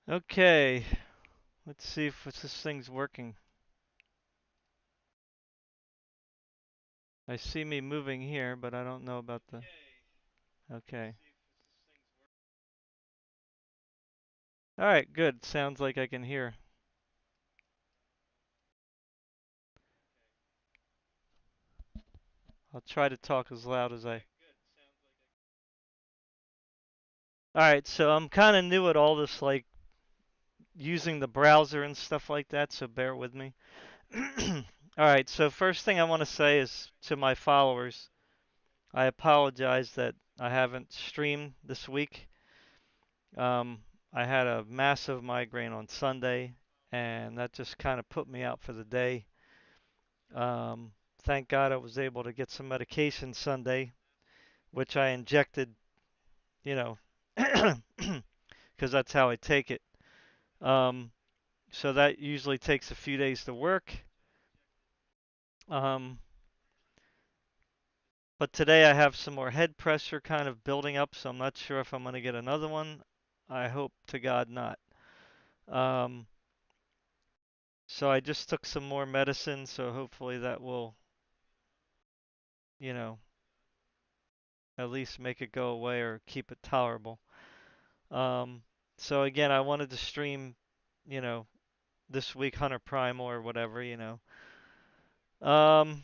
Okay, let's see if this thing's working. I see me moving here, but I don't know about the... Okay. Alright, good. Sounds like I can hear. I'll try to talk as loud as I... Alright, so I'm kind of new at all this, like, using the browser and stuff like that, so bear with me. Alright, so first thing I want to say is to my followers, I apologize that I haven't streamed this week. I had a massive migraine on Sunday, and that just kind of put me out for the day. Thank God I was able to get some medication Sunday, which I injected, you know, because that's how I take it. Um, so that usually takes a few days to work. Um, but today I have some more head pressure kind of building up, so I'm not sure if I'm going to get another one. I hope to God not. Um, so I just took some more medicine, so hopefully that will, you know, at least make it go away or keep it tolerable. Um, so again, I wanted to stream, you know, this week Hunter Prime or whatever, you know. Um,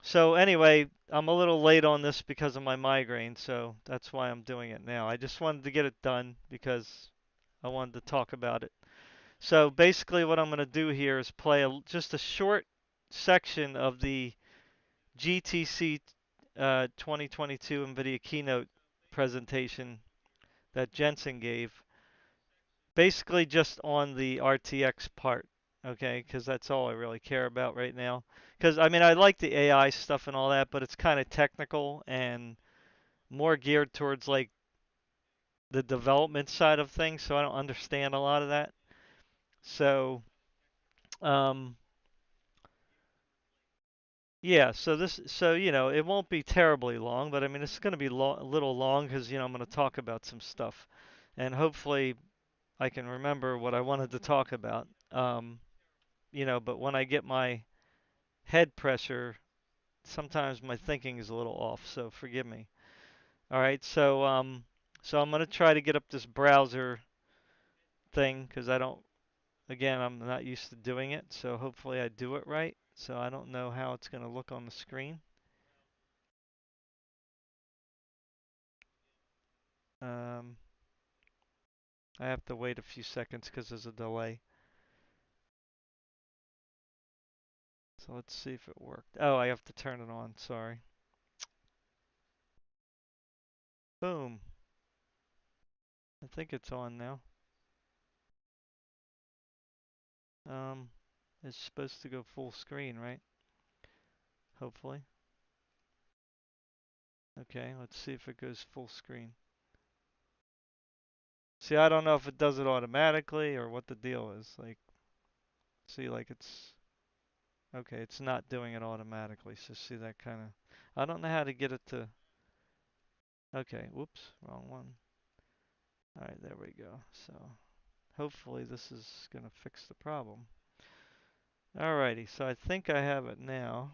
so anyway, I'm a little late on this because of my migraine, so that's why I'm doing it now. I just wanted to get it done because I wanted to talk about it. So basically what I'm going to do here is play just a short section of the GTC 2022 Nvidia Keynote presentation that Jensen gave. Basically just on the RTX part, okay? Because that's all I really care about right now. Because I mean, I like the AI stuff and all that, but it's kind of technical and more geared towards like the development side of things, so I don't understand a lot of that. So, um, yeah, so you know, it won't be terribly long, but I mean, it's going to be a little long because you know I'm going to talk about some stuff, and hopefully I can remember what I wanted to talk about. You know, but when I get my head pressure, sometimes my thinking is a little off, so forgive me. All right, so I'm gonna try to get up this browser thing because I don't, again, I'm not used to doing it, so hopefully I do it right. So I don't know how it's gonna look on the screen. Um, I have to wait a few seconds because there's a delay. So let's see if it worked. Oh, I have to turn it on. Sorry. Boom. I think it's on now. Um, it's supposed to go full screen, right? Hopefully. Okay, let's see if it goes full screen. See, I don't know if it does it automatically or what the deal is. Like, see, like okay, it's not doing it automatically. So see that kind of, I don't know how to get it to, okay, whoops, wrong one. All right, there we go. So hopefully this is going to fix the problem. Alrighty, so I think I have it now.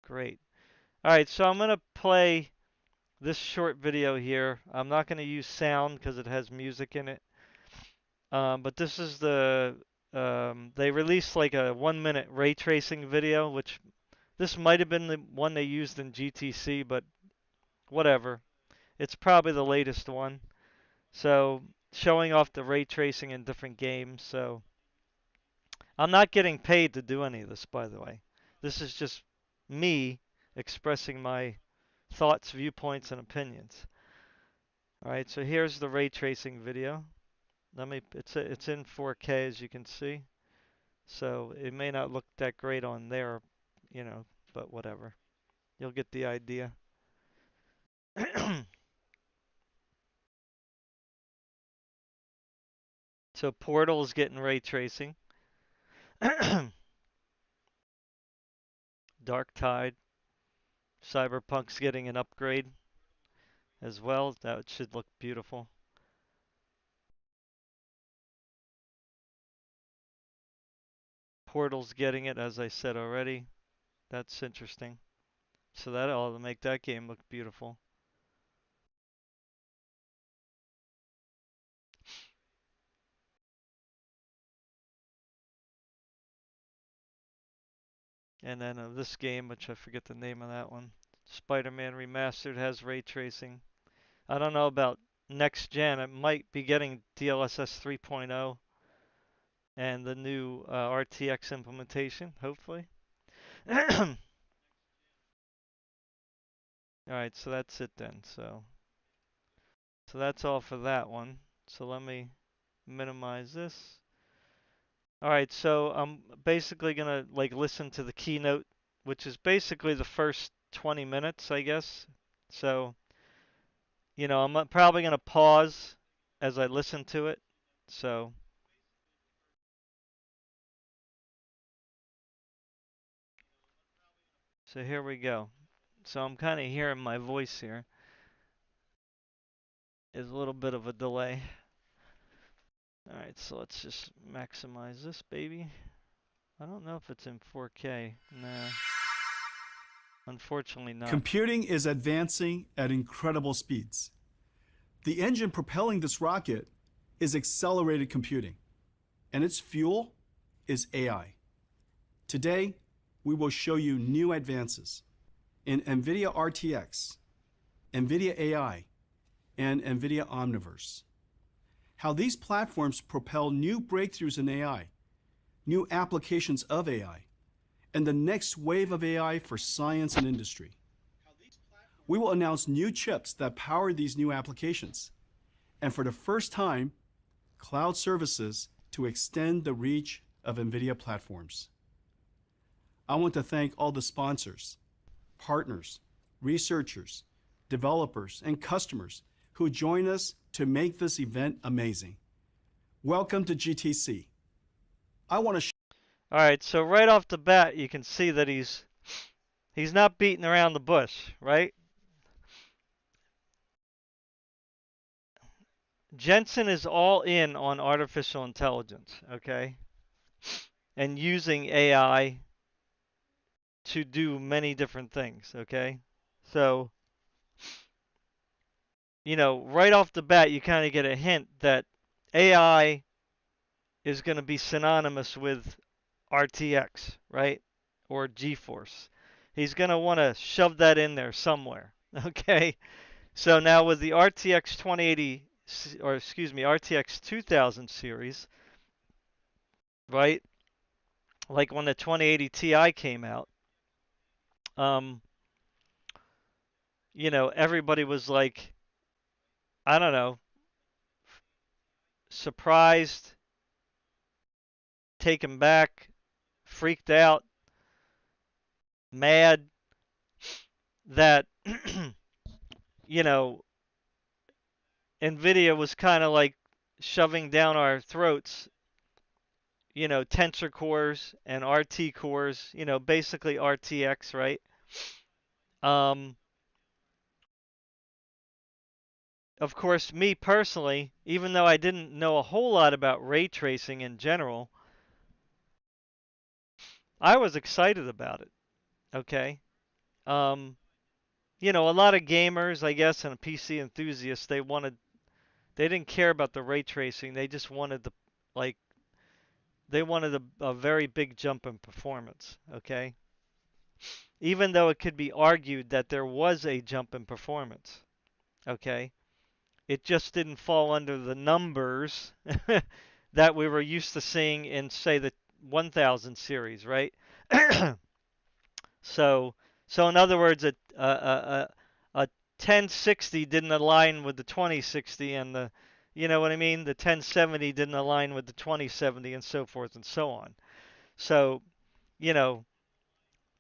Great. All right, so I'm going to play this short video here. I'm not going to use sound because it has music in it. But this is they released like a 1 minute ray tracing video, which this might have been the one they used in GTC, but whatever. It's probably the latest one. So showing off the ray tracing in different games. So I'm not getting paid to do any of this, by the way. This is just me expressing my thoughts, viewpoints, and opinions. All right, so here's the ray tracing video. It's in 4K as you can see. So it may not look that great on there, but whatever. You'll get the idea. So Portal is getting ray tracing. Dark Tide. Cyberpunk's getting an upgrade as well. That should look beautiful. Portal's getting it, as I said already. That's interesting. So that ought to make that game look beautiful. And then this game, which I forget the name of that one, Spider-Man Remastered has ray tracing. I don't know about next gen. It might be getting DLSS 3.0 and the new RTX implementation, hopefully. All right, so that's it then. So that's all for that one. So let me minimize this. All right, so I'm basically gonna like listen to the keynote, which is basically the first 20 minutes, I guess. So, I'm probably gonna pause as I listen to it. So here we go. So I'm kind of hearing my voice here. There's a little bit of a delay. All right, so let's just maximize this baby. I don't know if it's in 4K. Nah, unfortunately not. Computing is advancing at incredible speeds. The engine propelling this rocket is accelerated computing, and its fuel is AI. Today, we will show you new advances in Nvidia RTX, Nvidia AI, and Nvidia Omniverse. How these platforms propel new breakthroughs in AI, new applications of AI, and the next wave of AI for science and industry. We will announce new chips that power these new applications, and for the first time, cloud services to extend the reach of Nvidia platforms. I want to thank all the sponsors, partners, researchers, developers, and customers who join us to make this event amazing. Welcome to GTC. I want to All right, so right off the bat, you can see that he's not beating around the bush, right? Jensen is all in on artificial intelligence, okay? And using AI to do many different things, okay? So, right off the bat, you kind of get a hint that AI is going to be synonymous with RTX, right? Or GeForce. He's going to want to shove that in there somewhere, okay? So now with the RTX 2080, or excuse me, RTX 2000 series, right? Like when the 2080 Ti came out, um, everybody was like, I don't know, surprised, taken back, freaked out, mad that, you know, Nvidia was kind of like shoving down our throats, tensor cores and RT cores, basically RTX, right? Um, of course, me personally, even though I didn't know a whole lot about ray tracing in general, I was excited about it. Okay. Um, a lot of gamers, I guess, and PC enthusiasts, they didn't care about the ray tracing. They just wanted like they wanted a very big jump in performance, okay? Even though it could be argued that there was a jump in performance, okay? It just didn't fall under the numbers that we were used to seeing in, say, the 1000 series, right? So, so in other words, a 1060 didn't align with the 2060, and you know what I mean? The 1070 didn't align with the 2070, and so forth and so on. So, you know,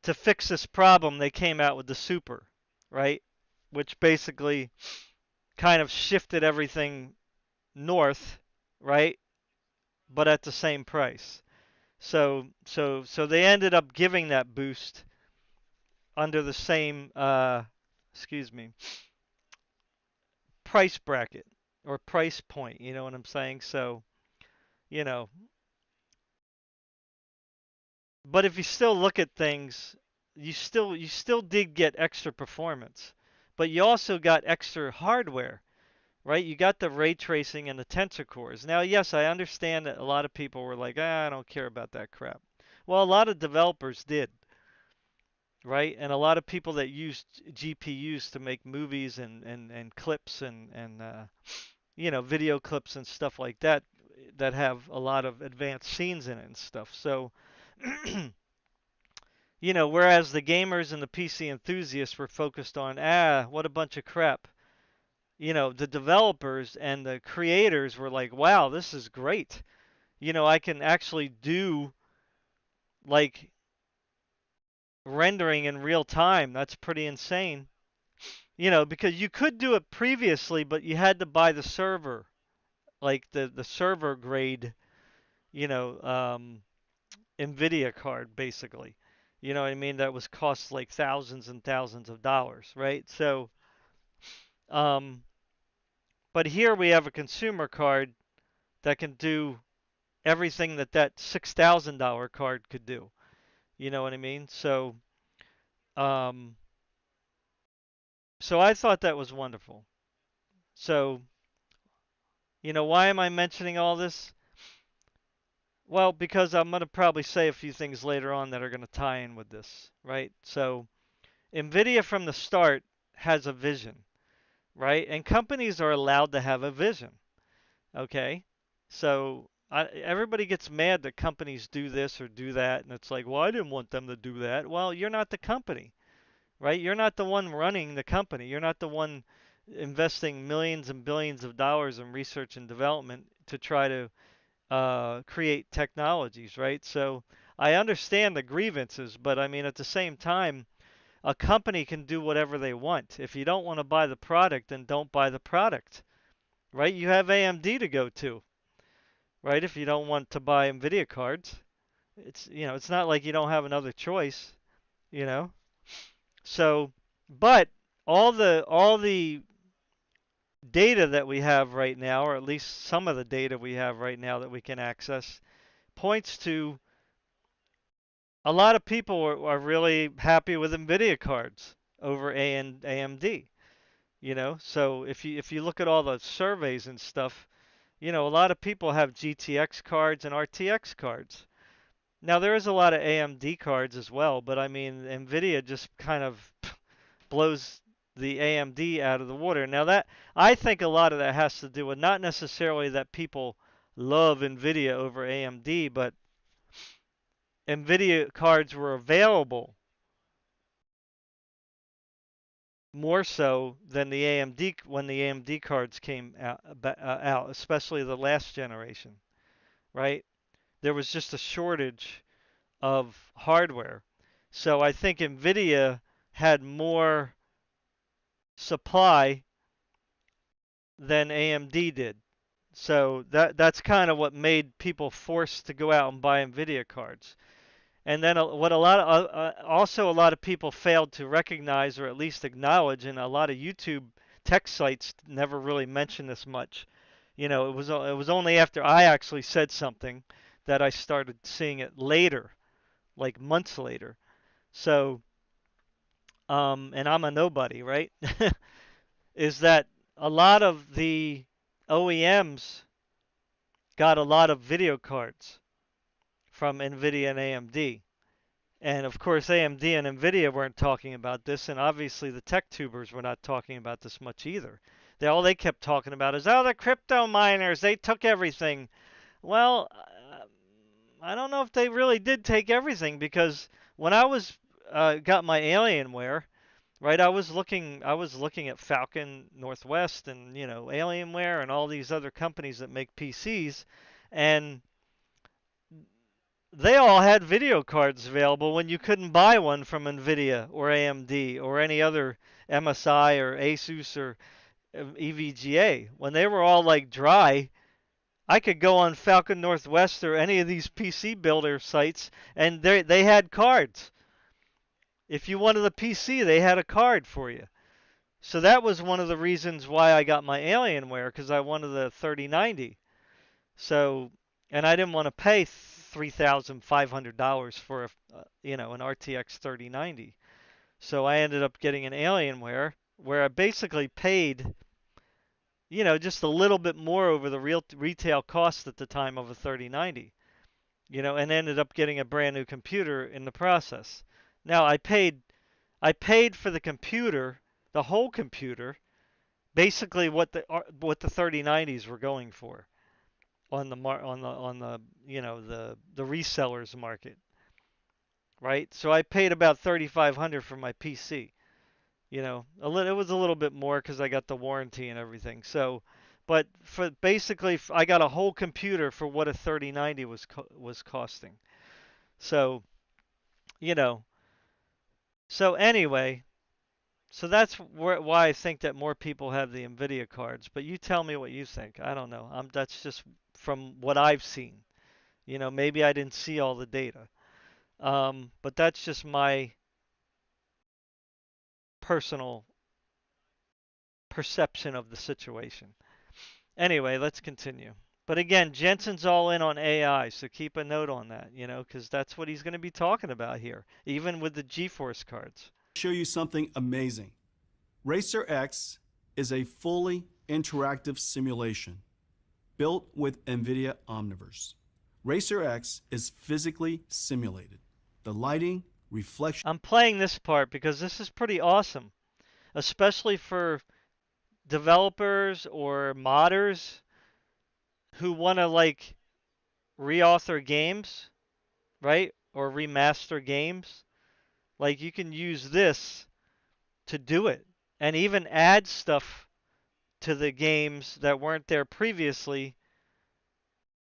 to fix this problem, they came out with the Super, right? Which basically kind of shifted everything north, right? But at the same price. So they ended up giving that boost under the same, excuse me, price bracket or price point. You know what I'm saying? So, you know, but if you still look at things, you still did get extra performance, but you also got extra hardware, right? You got the ray tracing and the tensor cores. Now, yes, I understand that a lot of people were like, I don't care about that crap. Well, a lot of developers did, right? And a lot of people that used GPUs to make movies and clips and video clips and stuff like that that have a lot of advanced scenes in it and stuff. So, whereas the gamers and the PC enthusiasts were focused on, what a bunch of crap. The developers and the creators were like, wow, this is great. I can actually do like rendering in real time. That's pretty insane. Because you could do it previously, but you had to buy the server, like the server grade, you know, um, Nvidia card, basically. You know what I mean? That was cost like thousands and thousands of dollars, right? So, um, but here we have a consumer card that can do everything that $6,000 card could do. You know what I mean? Um, so I thought that was wonderful. So, why am I mentioning all this? Well, because I'm going to probably say a few things later on that are going to tie in with this, right? So, NVIDIA from the start has a vision, right? And companies are allowed to have a vision, okay? So, everybody gets mad that companies do this or do that, and it's like, well, I didn't want them to do that. Well, you're not the company, right? You're not the one running the company. You're not the one investing millions and billions of dollars in research and development to try to create technologies, right? So I understand the grievances, but I mean, at the same time, a company can do whatever they want. If you don't want to buy the product, then don't buy the product, right? You have AMD to go to, right? If you don't want to buy Nvidia cards, it's not like you don't have another choice, you know. So, but all the data that we have right now, or at least some of the data we have right now that we can access, points to a lot of people are really happy with Nvidia cards over AMD. So if you look at all the surveys and stuff, a lot of people have GTX cards and RTX cards. Now there is a lot of AMD cards as well, but I mean Nvidia just kind of blows the AMD out of the water. Now that I think a lot of that has to do with not necessarily that people love Nvidia over AMD, but Nvidia cards were available more so than the AMD when the AMD cards came out, especially the last generation, right? There was just a shortage of hardware. So I think Nvidia had more supply than AMD did. So that's kind of what made people forced to go out and buy Nvidia cards. And then what also a lot of people failed to recognize or at least acknowledge, and a lot of YouTube tech sites never really mentioned this much. It was only after I actually said something that I started seeing it later, like months later. So and I'm a nobody, right? Is that a lot of the OEMs got a lot of video cards from Nvidia and AMD. And of course, AMD and Nvidia weren't talking about this, and obviously the tech tubers were not talking about this much either. All they kept talking about is, oh, the crypto miners, they took everything. Well, I don't know if they really did take everything, because when I was got my Alienware, right, I was looking at Falcon Northwest and Alienware and all these other companies that make PCs, and they all had video cards available when you couldn't buy one from Nvidia or AMD or any other MSI or Asus or EVGA. When they were all like dry, I could go on Falcon Northwest or any of these PC builder sites, and they had cards. If you wanted a PC, they had a card for you. So that was one of the reasons why I got my Alienware, because I wanted the 3090. So, and I didn't want to pay $3,500 for an RTX 3090. So I ended up getting an Alienware where I basically paid, just a little bit more over the real retail cost at the time of a 3090, and ended up getting a brand new computer in the process. Now I paid for the computer, the whole computer, basically what the 3090s were going for on the the resellers market, right? So I paid about 3,500 for my PC. It was a little bit more because I got the warranty and everything. So, but for basically, I got a whole computer for what a 3090 was costing. So, you know, so anyway, so that's why I think that more people have the Nvidia cards. But you tell me what you think. I don't know. That's just from what I've seen. Maybe I didn't see all the data. But that's just my personal perception of the situation. Anyway, let's continue. But again, Jensen's all in on AI, so keep a note on that, because that's what he's going to be talking about here, even with the GeForce cards. Show you something amazing. Racer X is a fully interactive simulation built with NVIDIA Omniverse. Racer X is physically simulated. The lighting, reflection. I'm playing this part because this is pretty awesome, especially for developers or modders who want to like reauthor games, right? Or remaster games. Like you can use this to do it and even add stuff to the games that weren't there previously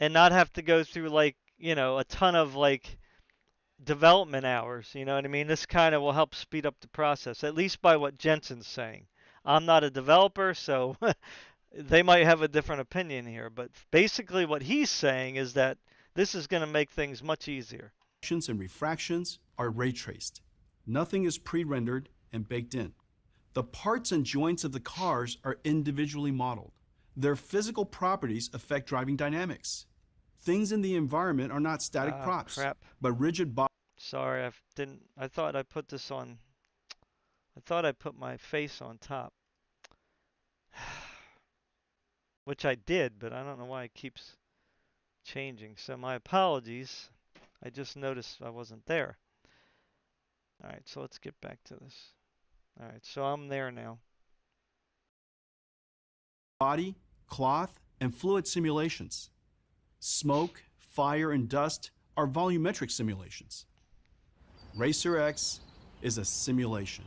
and not have to go through like, a ton of like development hours, you know what I mean? This kind of will help speed up the process, at least by what Jensen's saying. I'm not a developer, so they might have a different opinion here, but basically what he's saying is that this is going to make things much easier. And refractions are ray traced. Nothing is pre-rendered and baked in. The parts and joints of the cars are individually modeled. Their physical properties affect driving dynamics. Things in the environment are not static props, Crap. but rigid bodies. Sorry, I thought I put this on. I thought I put my face on top. Which I did, but I don't know why it keeps changing. So my apologies. I just noticed I wasn't there. Alright, so let's get back to this. Alright, so I'm there now. Body, cloth, and fluid simulations. Smoke, fire, and dust are volumetric simulations. Racer X is a simulation.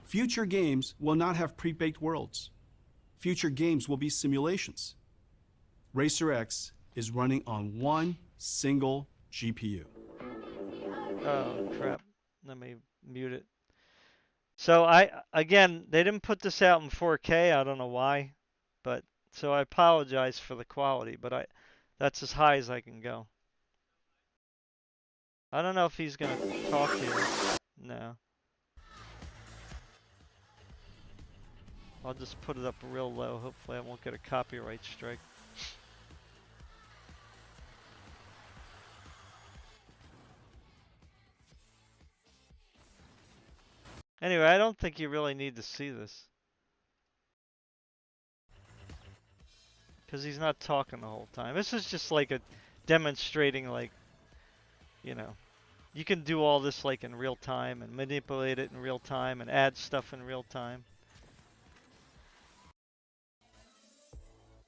Future games will not have pre-baked worlds. Future games will be simulations. Racer X is running on one single GPU. Oh, crap. Let me mute it. So again, they didn't put this out in 4K. I don't know why, but so I apologize for the quality, but that's as high as I can go. I don't know if he's gonna talk here. No. I'll just put it up real low. Hopefully I won't get a copyright strike. Anyway, I don't think you really need to see this because he's not talking the whole time. This is just like a demonstrating, like, you know, you can do all this like in real time and manipulate it in real time and add stuff in real time.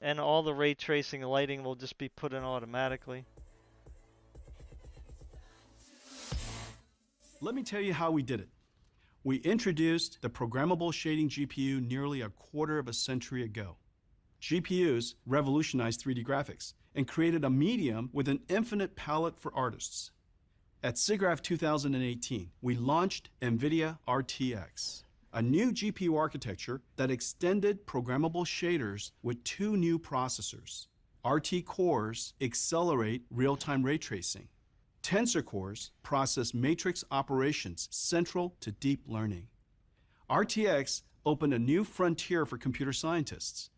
And all the ray tracing and lighting will just be put in automatically. Let me tell you how we did it. We introduced the programmable shading GPU nearly a quarter of a century ago. GPUs revolutionized 3D graphics and created a medium with an infinite palette for artists. At SIGGRAPH 2018, we launched Nvidia RTX, a new GPU architecture that extended programmable shaders with two new processors. RT cores accelerate real-time ray tracing. Tensor cores process matrix operations central to deep learning. RTX opened a new frontier for computer scientists,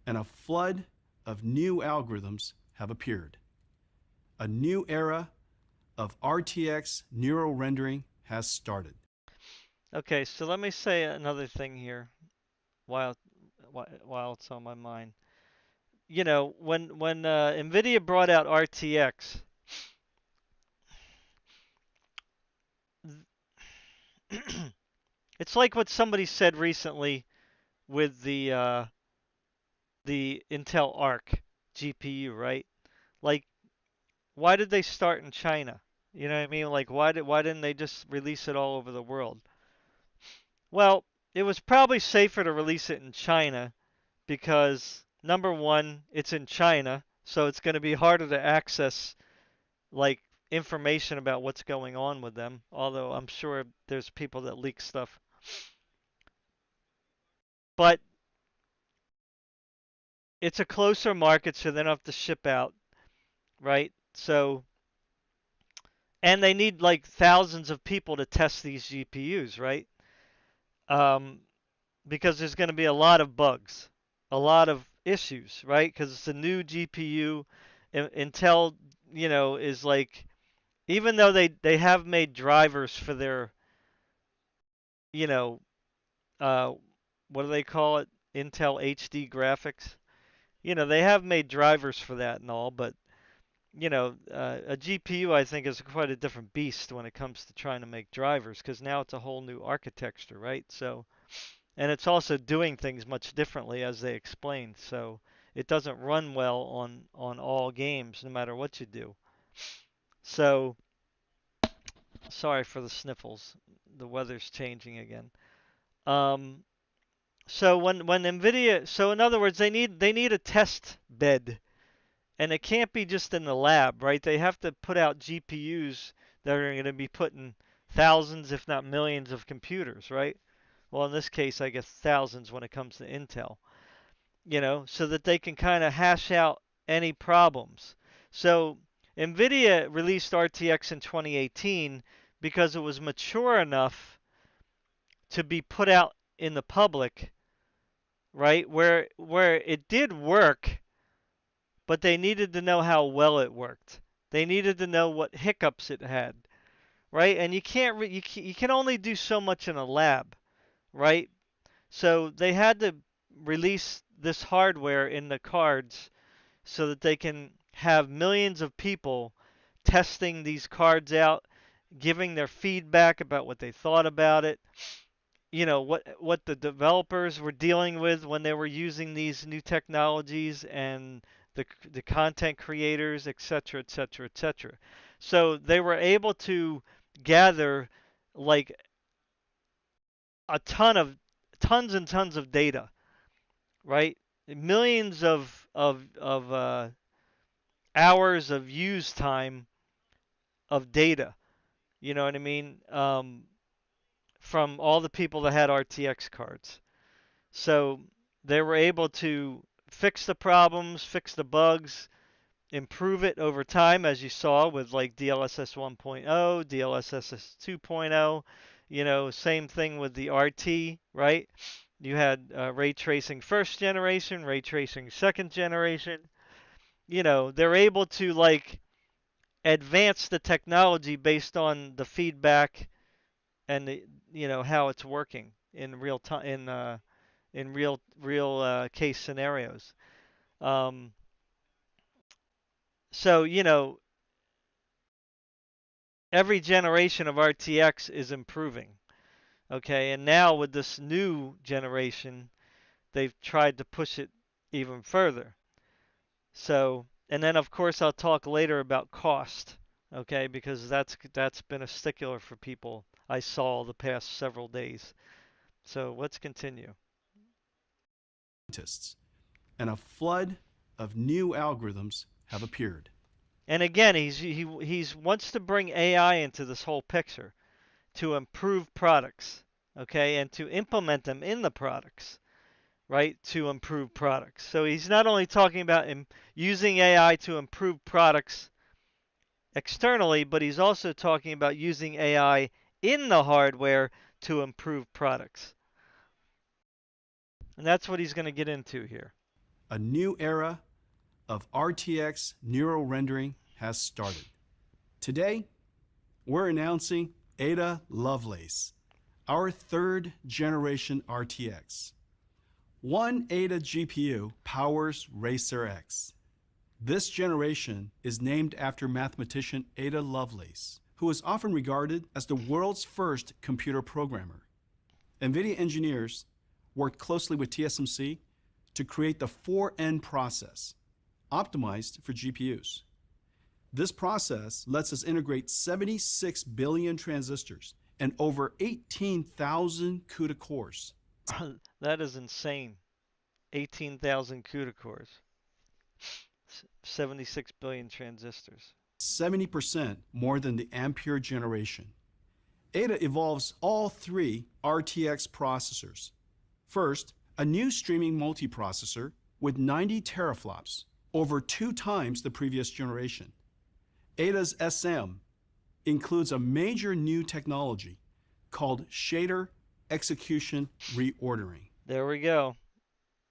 and a flood of new algorithms have appeared. A new era of RTX neural rendering has started. Okay, so let me say another thing here while while it's on my mind. You know, when Nvidia brought out RTX, it's like what somebody said recently with the Intel Arc GPU, right? Like, why did they start in China? You know what I mean? Like, why didn't they just release it all over the world? Well, it was probably safer to release it in China because number one, it's in China, so it's going to be harder to access like information about what's going on with them. Although I'm sure there's people that leak stuff, but it's a closer market, so they don't have to ship out, right? So, and they need like thousands of people to test these GPUs, right? Um, because there's going to be a lot of bugs, a lot of issues, right? Because it's a new GPU. Intel, is like, even though they have made drivers for their, you know, uh, what do they call it? Intel HD graphics. They have made drivers for that and all, but a GPU I think is quite a different beast when it comes to trying to make drivers because now it's a whole new architecture, right? So, and it's also doing things much differently as they explained. So it doesn't run well on all games, no matter what you do. So sorry for the sniffles. The weather's changing again. Um, so when Nvidia, so in other words, they need a test bed, and it can't be just in the lab, right? They have to put out GPUs that are going to be put in thousands, if not millions, of computers, right? Well, in this case, I guess thousands when it comes to Intel, so that they can kind of hash out any problems. So Nvidia released RTX in 2018 because it was mature enough to be put out in the public, right? Where it did work, but they needed to know how well it worked. They needed to know what hiccups it had, right? And you can't you can only do so much in a lab, right? So they had to release this hardware in the cards so that they can have millions of people testing these cards out, giving their feedback about what they thought about it, what the developers were dealing with when they were using these new technologies and the content creators, etc., etc., etc. So they were able to gather like a tons and tons of data, right? Millions of hours of use time of data. You know what I mean? From all the people that had RTX cards. So they were able to fix the problems, fix the bugs, improve it over time, as you saw with like DLSS 1.0, DLSS 2.0. Same thing with the RT, right? You had ray tracing first generation, ray tracing second generation. They're able to like advance the technology based on the feedback and how it's working in real time in real case scenarios. Um, so every generation of RTX is improving. Okay, and now with this new generation, they've tried to push it even further. So, and then of course I'll talk later about cost, okay, because that's been a stickler for people I saw the past several days. So let's continue. And a flood of new algorithms have appeared. And again, he's wants to bring AI into this whole picture to improve products, okay, and to implement them in the products, right, to improve products. So he's not only talking about using AI to improve products externally, but he's also talking about using AI in the hardware to improve products. And that's what he's going to get into here. A new era of RTX neural rendering has started. Today, we're announcing Ada Lovelace, our third generation RTX. One Ada GPU powers Racer X. This generation is named after mathematician Ada Lovelace, who is often regarded as the world's first computer programmer. Nvidia engineers worked closely with TSMC to create the 4N process, optimized for GPUs. This process lets us integrate 76 billion transistors and over 18,000 CUDA cores. That is insane. 18,000 CUDA cores. 76 billion transistors. 70% more than the Ampere generation. Ada evolves all three RTX processors. First, a new streaming multiprocessor with 90 teraflops, over 2 times the previous generation. Ada's SM includes a major new technology called shader execution reordering. There we go.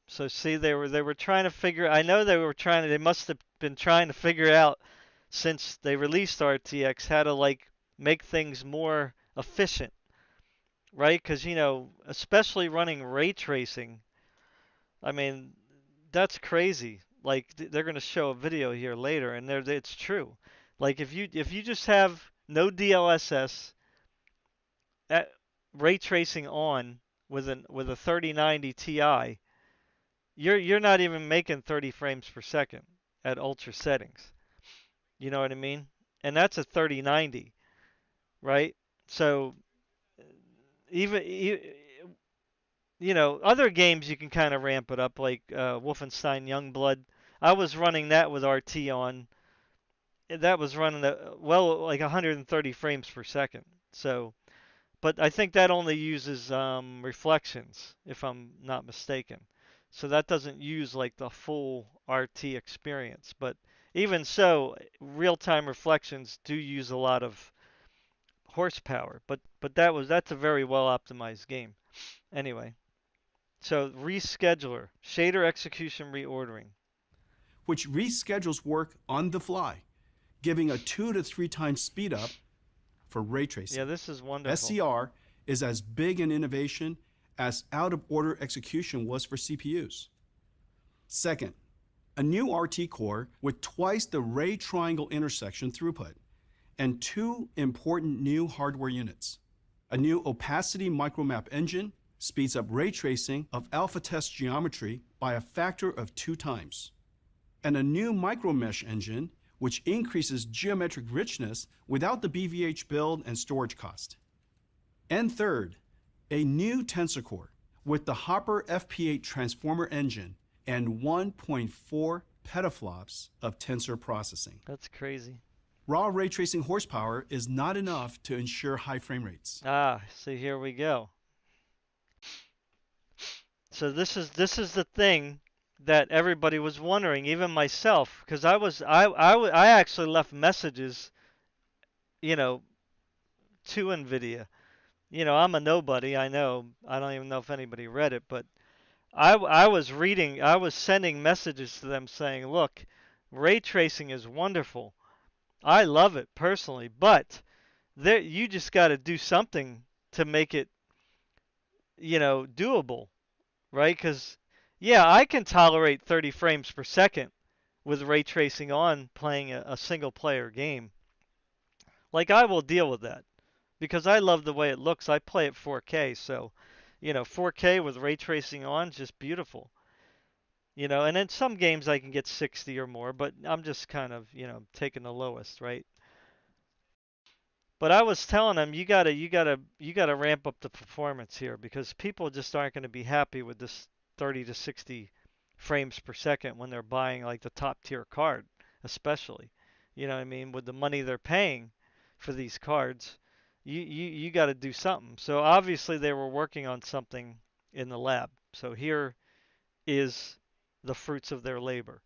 So see, they were trying to figure. I know they must have been trying to figure out since they released RTX how to like make things more efficient, right? Because especially running ray tracing. I mean, that's crazy. Like they're going to show a video here later, and it's true. Like if you just have no DLSS at ray tracing on with a 3090 Ti, you're not even making 30 frames per second at ultra settings. You know what I mean? And that's a 3090, right? So even other games you can kind of ramp it up, like Wolfenstein Youngblood. I was running that with RT on. That was running like 130 frames per second. So, but I think that only uses reflections, if I'm not mistaken. So that doesn't use like the full RT experience. But even so, real-time reflections do use a lot of horsepower. But that's a very well optimized game. Anyway, so rescheduler, shader execution reordering, which reschedules work on the fly, giving a 2 to 3 times speed up for ray tracing. Yeah, this is wonderful. SCR is as big an innovation as out-of-order execution was for CPUs. Second, a new RT core with twice the ray triangle intersection throughput, and 2 important new hardware units. A new opacity micromap engine speeds up ray tracing of alpha test geometry by a factor of 2 times. And a new micromesh engine which increases geometric richness without the BVH build and storage cost. And third, a new Tensor Core with the Hopper FP8 transformer engine and 1.4 petaflops of tensor processing. That's crazy. Raw ray tracing horsepower is not enough to ensure high frame rates. So here we go. So this is the thing that everybody was wondering, even myself, because I actually left messages, to Nvidia. I'm a nobody. I know. I don't even know if anybody read it, but I was sending messages to them saying, look, ray tracing is wonderful. I love it personally, but you just got to do something to make it, doable, right? Because, yeah, I can tolerate 30 frames per second with ray tracing on playing a single player game. Like, I will deal with that because I love the way it looks. I play at 4K, so, 4K with ray tracing on is just beautiful. And in some games I can get 60 or more, but I'm just kind of, taking the lowest, right? But I was telling them you gotta ramp up the performance here because people just aren't going to be happy with this 30 to 60 frames per second when they're buying like the top tier card, especially. You know what I mean? With the money they're paying for these cards, you got to do something. So obviously they were working on something in the lab. So here is the fruits of their labor.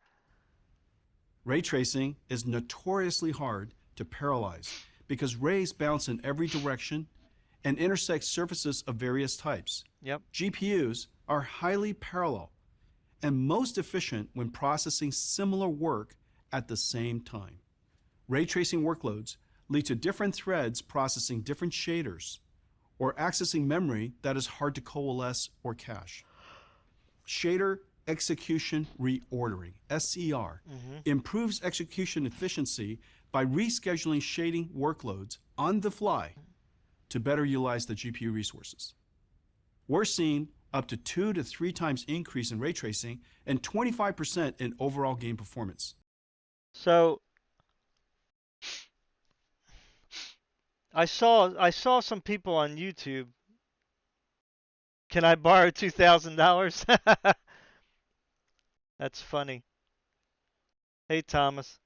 Ray tracing is notoriously hard to parallelize because rays bounce in every direction and intersect surfaces of various types. Yep. GPUs are highly parallel and most efficient when processing similar work at the same time. Ray tracing workloads lead to different threads processing different shaders or accessing memory that is hard to coalesce or cache. Shader execution reordering, SER, improves execution efficiency by rescheduling shading workloads on the fly to better utilize the GPU resources. We're seeing up to 2 to 3 times increase in ray tracing and 25% in overall game performance. So I saw some people on YouTube. Can I borrow $2,000? That's funny. Hey Thomas.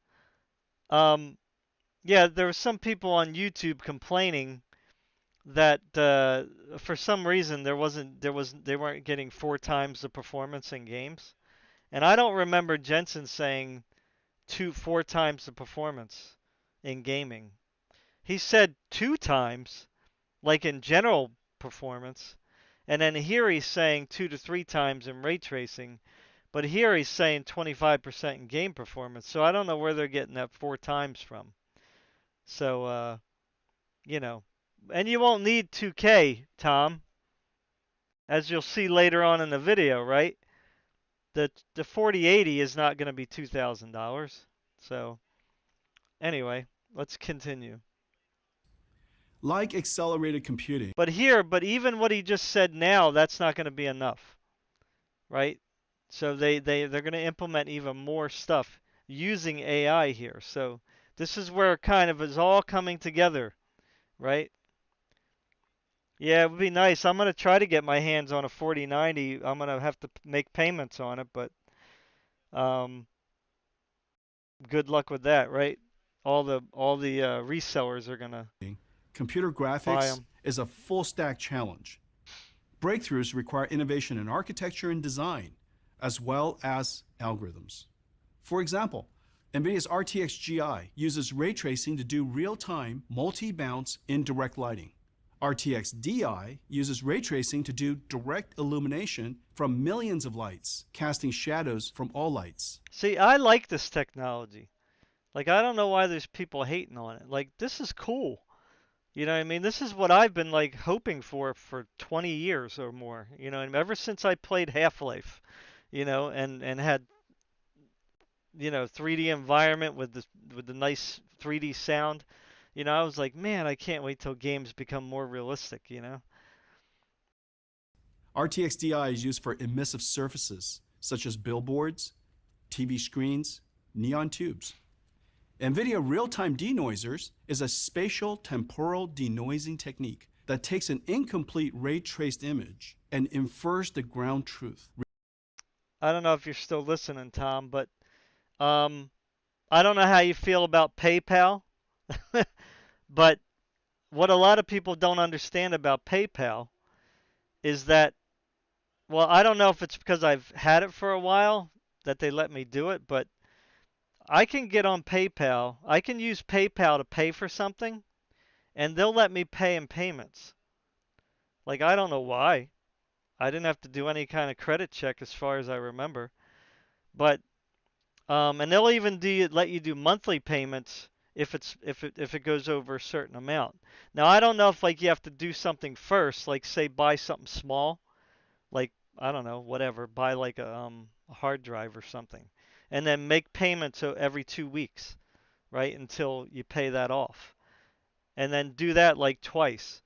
Um, yeah, there were some people on YouTube complaining that for some reason they weren't getting 4 times the performance in games. And I don't remember Jensen saying 4 times the performance in gaming. He said 2 times, like in general performance, and then here he's saying 2 to 3 times in ray tracing, but here he's saying 25% in game performance. So I don't know where they're getting that 4 times from. So you know, and you won't need 2K, Tom, as you'll see later on in the video, right? The 4080 is not going to be $2,000. So anyway, let's continue. Like accelerated computing, But even what he just said now, that's not going to be enough, right? So they're going to implement even more stuff using AI here. So this is where it kind of is all coming together, right? Yeah, it would be nice. I'm going to try to get my hands on a 4090. I'm going to have to make payments on it, but um, good luck with that, right? All the resellers are going to computer buy graphics them. is a full stack challenge. Breakthroughs require innovation in architecture and design, as well as algorithms. For example, Nvidia's RTX GI uses ray tracing to do real-time multi-bounce indirect lighting. RTX DI uses ray tracing to do direct illumination from millions of lights, casting shadows from all lights. See, I like this technology. Like, I don't know why there's people hating on it. Like, this is cool. You know what I mean? This is what I've been like hoping for 20 years or more. You know, and ever since I played Half-Life, and had 3D environment with the nice 3D sound. I was like, man, I can't wait till games become more realistic. RTX DI is used for emissive surfaces, such as billboards, TV screens, neon tubes. NVIDIA real-time denoisers is a spatial temporal denoising technique that takes an incomplete ray-traced image and infers the ground truth. I don't know if you're still listening, Tom, but I don't know how you feel about PayPal, but what a lot of people don't understand about PayPal is that, well, I don't know if it's because I've had it for a while that they let me do it, but I can get on PayPal. I can use PayPal to pay for something, and they'll let me pay in payments. Like, I don't know why. I didn't have to do any kind of credit check as far as I remember. But and they'll even let you do monthly payments if it goes over a certain amount. Now I don't know if like you have to do something first, like say buy something small, like I don't know, whatever, buy like a hard drive or something, and then make payments every 2 weeks, right, until you pay that off, and then do that like twice,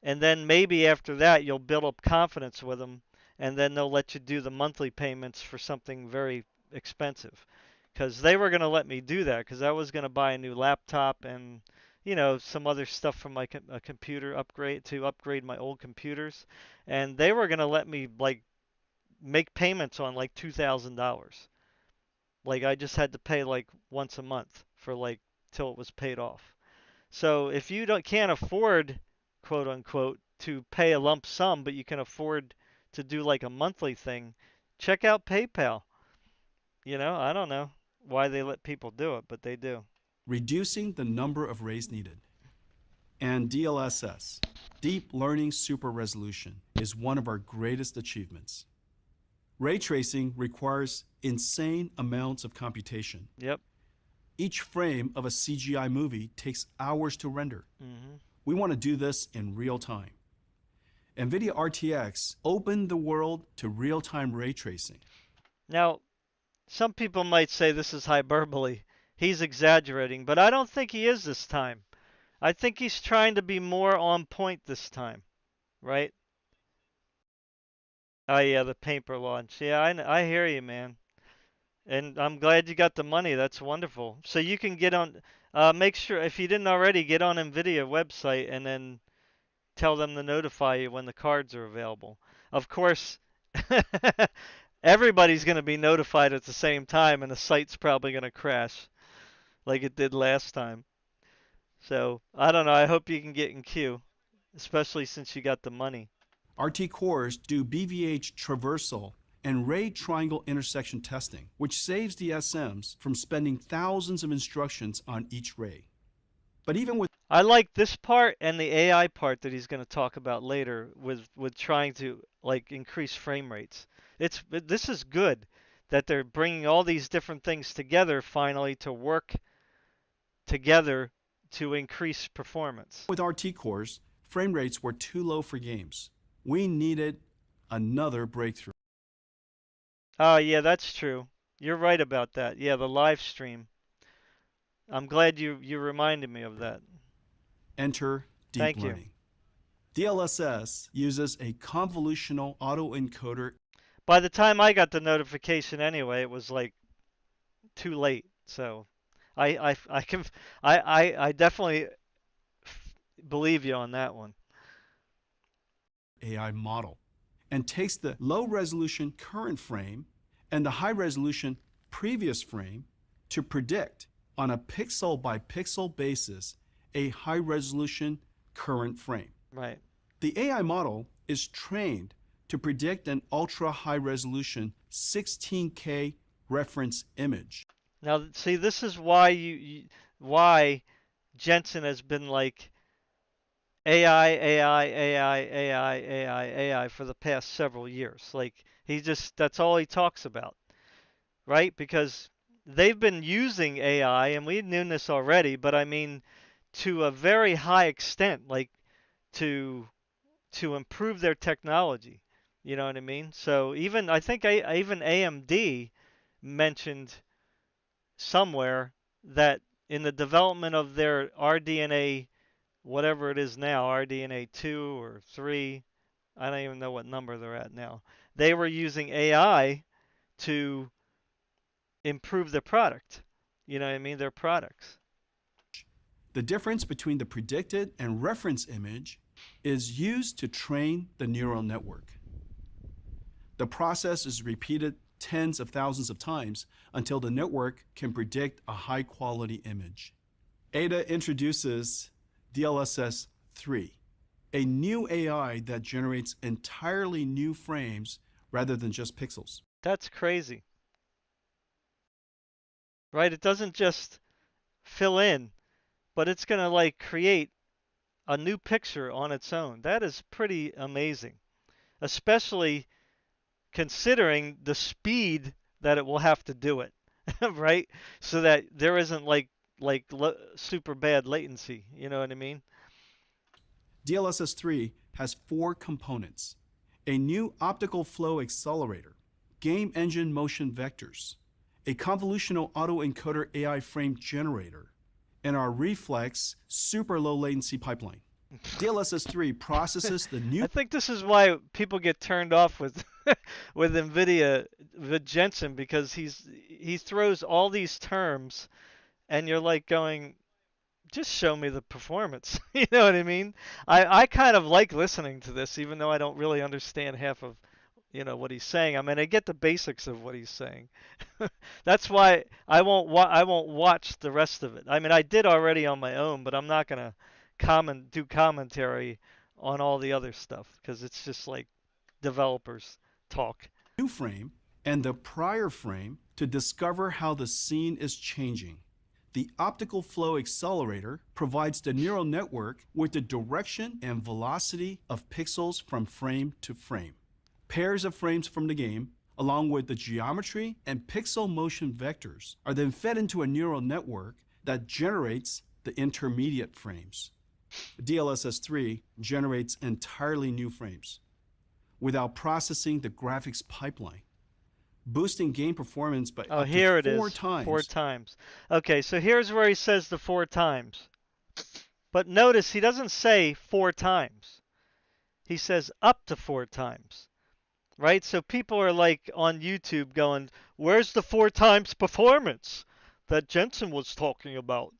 and then maybe after that you'll build up confidence with them, and then they'll let you do the monthly payments for something very expensive, because they were going to let me do that because I was going to buy a new laptop and some other stuff from my a computer upgrade to upgrade my old computers, and they were going to let me like make payments on like $2,000. Like I just had to pay like once a month for like till it was paid off. So if you don't can't afford, quote unquote, to pay a lump sum, but you can afford to do like a monthly thing, check out PayPal. I don't know why they let people do it, but they do. Reducing the number of rays needed. And DLSS, Deep Learning Super Resolution, is one of our greatest achievements. Ray tracing requires insane amounts of computation. Yep. Each frame of a CGI movie takes hours to render. Hmm. We want to do this in real time. Nvidia RTX opened the world to real-time ray tracing. Now, some people might say this is hyperbole. He's exaggerating, but I don't think he is this time. I think he's trying to be more on point this time, right? Oh yeah, the paper launch. Yeah, I hear you, man. And I'm glad you got the money. That's wonderful. So you can get on. Make sure if you didn't already, get on Nvidia website and then tell them to notify you when the cards are available. Of course, everybody's going to be notified at the same time, and the site's probably going to crash like it did last time. So I don't know. I hope you can get in queue, especially since you got the money. RT cores do BVH traversal and ray triangle intersection testing, which saves the SMs from spending thousands of instructions on each ray. But even with I like this part and the AI part that he's going to talk about later with trying to like increase frame rates. This is good that they're bringing all these different things together finally to work together to increase performance. RT cores, frame rates were too low for games. We needed another breakthrough. Oh, yeah, that's true. You're right about that. Yeah, the live stream. I'm glad you reminded me of that. Enter deep Thank you. learning. DLSS uses a convolutional autoencoder. By the time I got the notification anyway, it was like too late. So I can I definitely believe you on that one. AI model and takes the low resolution current frame and the high resolution previous frame to predict on a pixel by pixel basis a high resolution current frame. Right. The AI model is trained to predict an ultra high resolution 16K reference image. Now, see, this is why why Jensen has been like AI, AI, AI, AI, AI, AI for the past several years. Like that's all he talks about, right? Because they've been using AI, and we knew this already, but I mean to a very high extent, like to improve their technology. You know what I mean? So even I think even AMD mentioned somewhere that in the development of their RDNA, whatever it is now, RDNA 2 or 3, I don't even know what number they're at now. They were using AI to improve the product. You know what I mean? Their products. The difference between the predicted and reference image is used to train the neural network. The process is repeated tens of thousands of times until the network can predict a high quality image. Ada introduces DLSS 3, a new AI that generates entirely new frames rather than just pixels. That's crazy. Right? It doesn't just fill in, but it's going to like create a new picture on its own. That is pretty amazing, especially considering the speed that it will have to do it, right? So that there isn't like like super bad latency. You know what I mean? DLSS 3 has 4 components: a new optical flow accelerator, game engine motion vectors, a convolutional autoencoder AI frame generator, and our reflex super low latency pipeline. DLSS 3 processes the new I think this is why people get turned off with with Nvidia with Jensen because he throws all these terms and you're like going, just show me the performance. You know what I mean? I kind of like listening to this even though I don't really understand half of what he's saying. I mean, I get the basics of what he's saying. That's why I won't watch the rest of it. I mean, I did already on my own, but I'm not gonna do commentary on all the other stuff because it's just like developers talk. new frame and the prior frame to discover how the scene is changing. The optical flow accelerator provides the neural network with the direction and velocity of pixels from frame to frame. Pairs of frames from the game, along with the geometry and pixel motion vectors, are then fed into a neural network that generates the intermediate frames. DLSS 3 generates entirely new frames without processing the graphics pipeline, boosting game performance by Oh, up to here it four is. Four times. times. Okay, so here's where he says the 4 times. But notice he doesn't say 4 times. He says up to 4 times. Right? So people are like on YouTube going, "Where's the 4 times performance that Jensen was talking about?"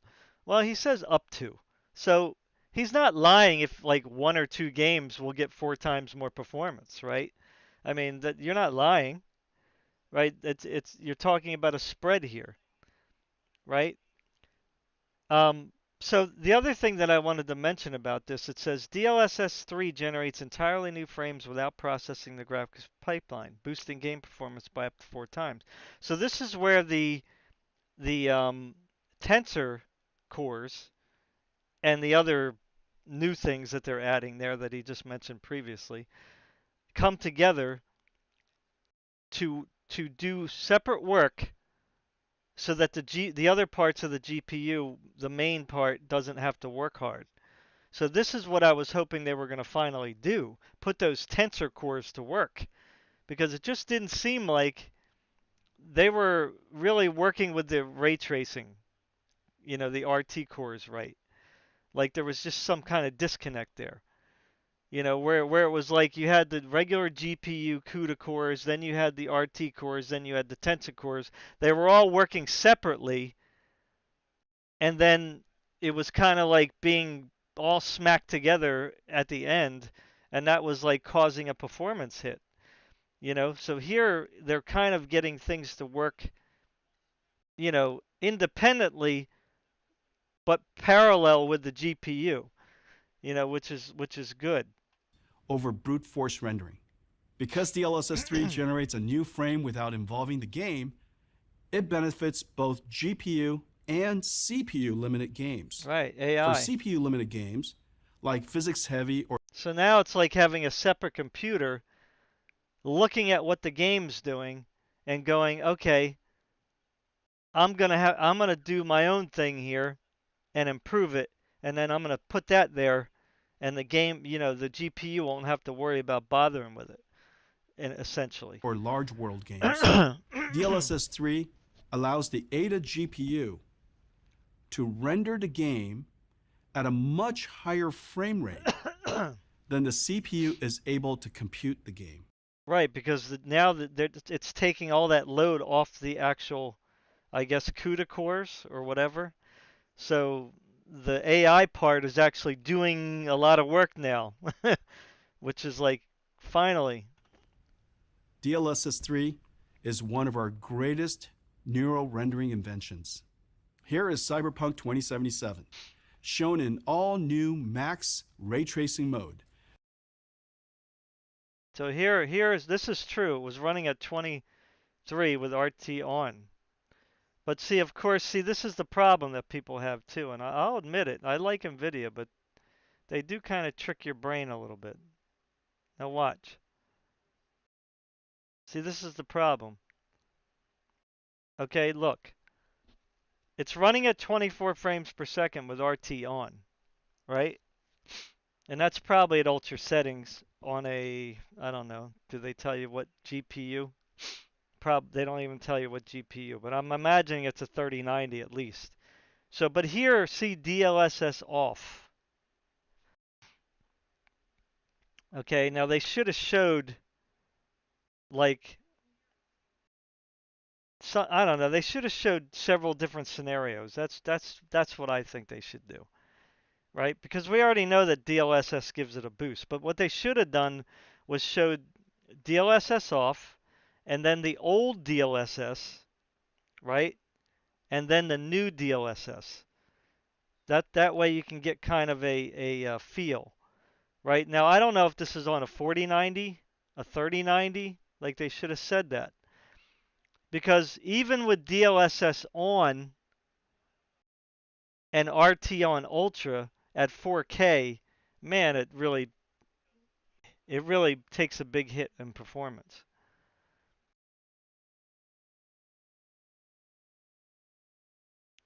Well, he says up to. So he's not lying if like 1 or 2 games will get 4 times more performance, right? I mean, that you're not lying, right? It's you're talking about a spread here, right? Um, so the other thing that I wanted to mention about this, it says DLSS 3 generates entirely new frames without processing the graphics pipeline, boosting game performance by up to 4 times. So this is where the tensor cores and the other new things that they're adding there that he just mentioned previously come together to do separate work so that the other parts of the GPU, the main part, doesn't have to work hard. So this is what I was hoping they were going to finally do, put those tensor cores to work, because it just didn't seem like they were really working with the ray tracing, the RT cores right. Like there was just some kind of disconnect there. Where it was like you had the regular GPU CUDA cores, then you had the RT cores, then you had the tensor cores. They were all working separately, and then it was kind of like being all smacked together at the end, and that was like causing a performance hit. So here they're kind of getting things to work, independently but parallel with the GPU, which is good. Over brute force rendering. Because DLSS 3 generates a new frame without involving the game, it benefits both GPU and CPU limited games. Right, For AI. CPU limited games, like physics heavy or So now it's like having a separate computer looking at what the game's doing and going, okay, I'm gonna do my own thing here and improve it, and then I'm gonna put that there, and the game, the GPU won't have to worry about bothering with it, essentially. large world games, DLSS 3 allows the Ada GPU to render the game at a much higher frame rate than the CPU is able to compute the game. Right, because now that it's taking all that load off the actual, I guess, CUDA cores or whatever. So the AI part is actually doing a lot of work now, which is like, finally. DLSS 3 is one of our greatest neural rendering inventions. Here is Cyberpunk 2077, shown in all new max ray tracing mode. So this is true. It was running at 23 with RT on. But see, of course, this is the problem that people have too, and I'll admit it. I like Nvidia, but they do kind of trick your brain a little bit. Now watch. See, this is the problem. Okay, look. it's running at 24 frames per second with RT on, right? And that's probably at ultra settings on a, I don't know, do they tell you what GPU? They don't even tell you what GPU, but I'm imagining it's a 3090 at least. So, but here, see DLSS off. Okay, now they should have showed like, so, I don't know, they should have showed several different scenarios. That's what I think they should do, right? Because we already know that DLSS gives it a boost, but what they should have done was showed DLSS off, and then the old DLSS, right? And then the new DLSS. That way you can get kind of a feel, right? Now I don't know if this is on a 4090, a 3090, like they should have said that. Because even with DLSS on and RT on Ultra at 4K, man, it really takes a big hit in performance.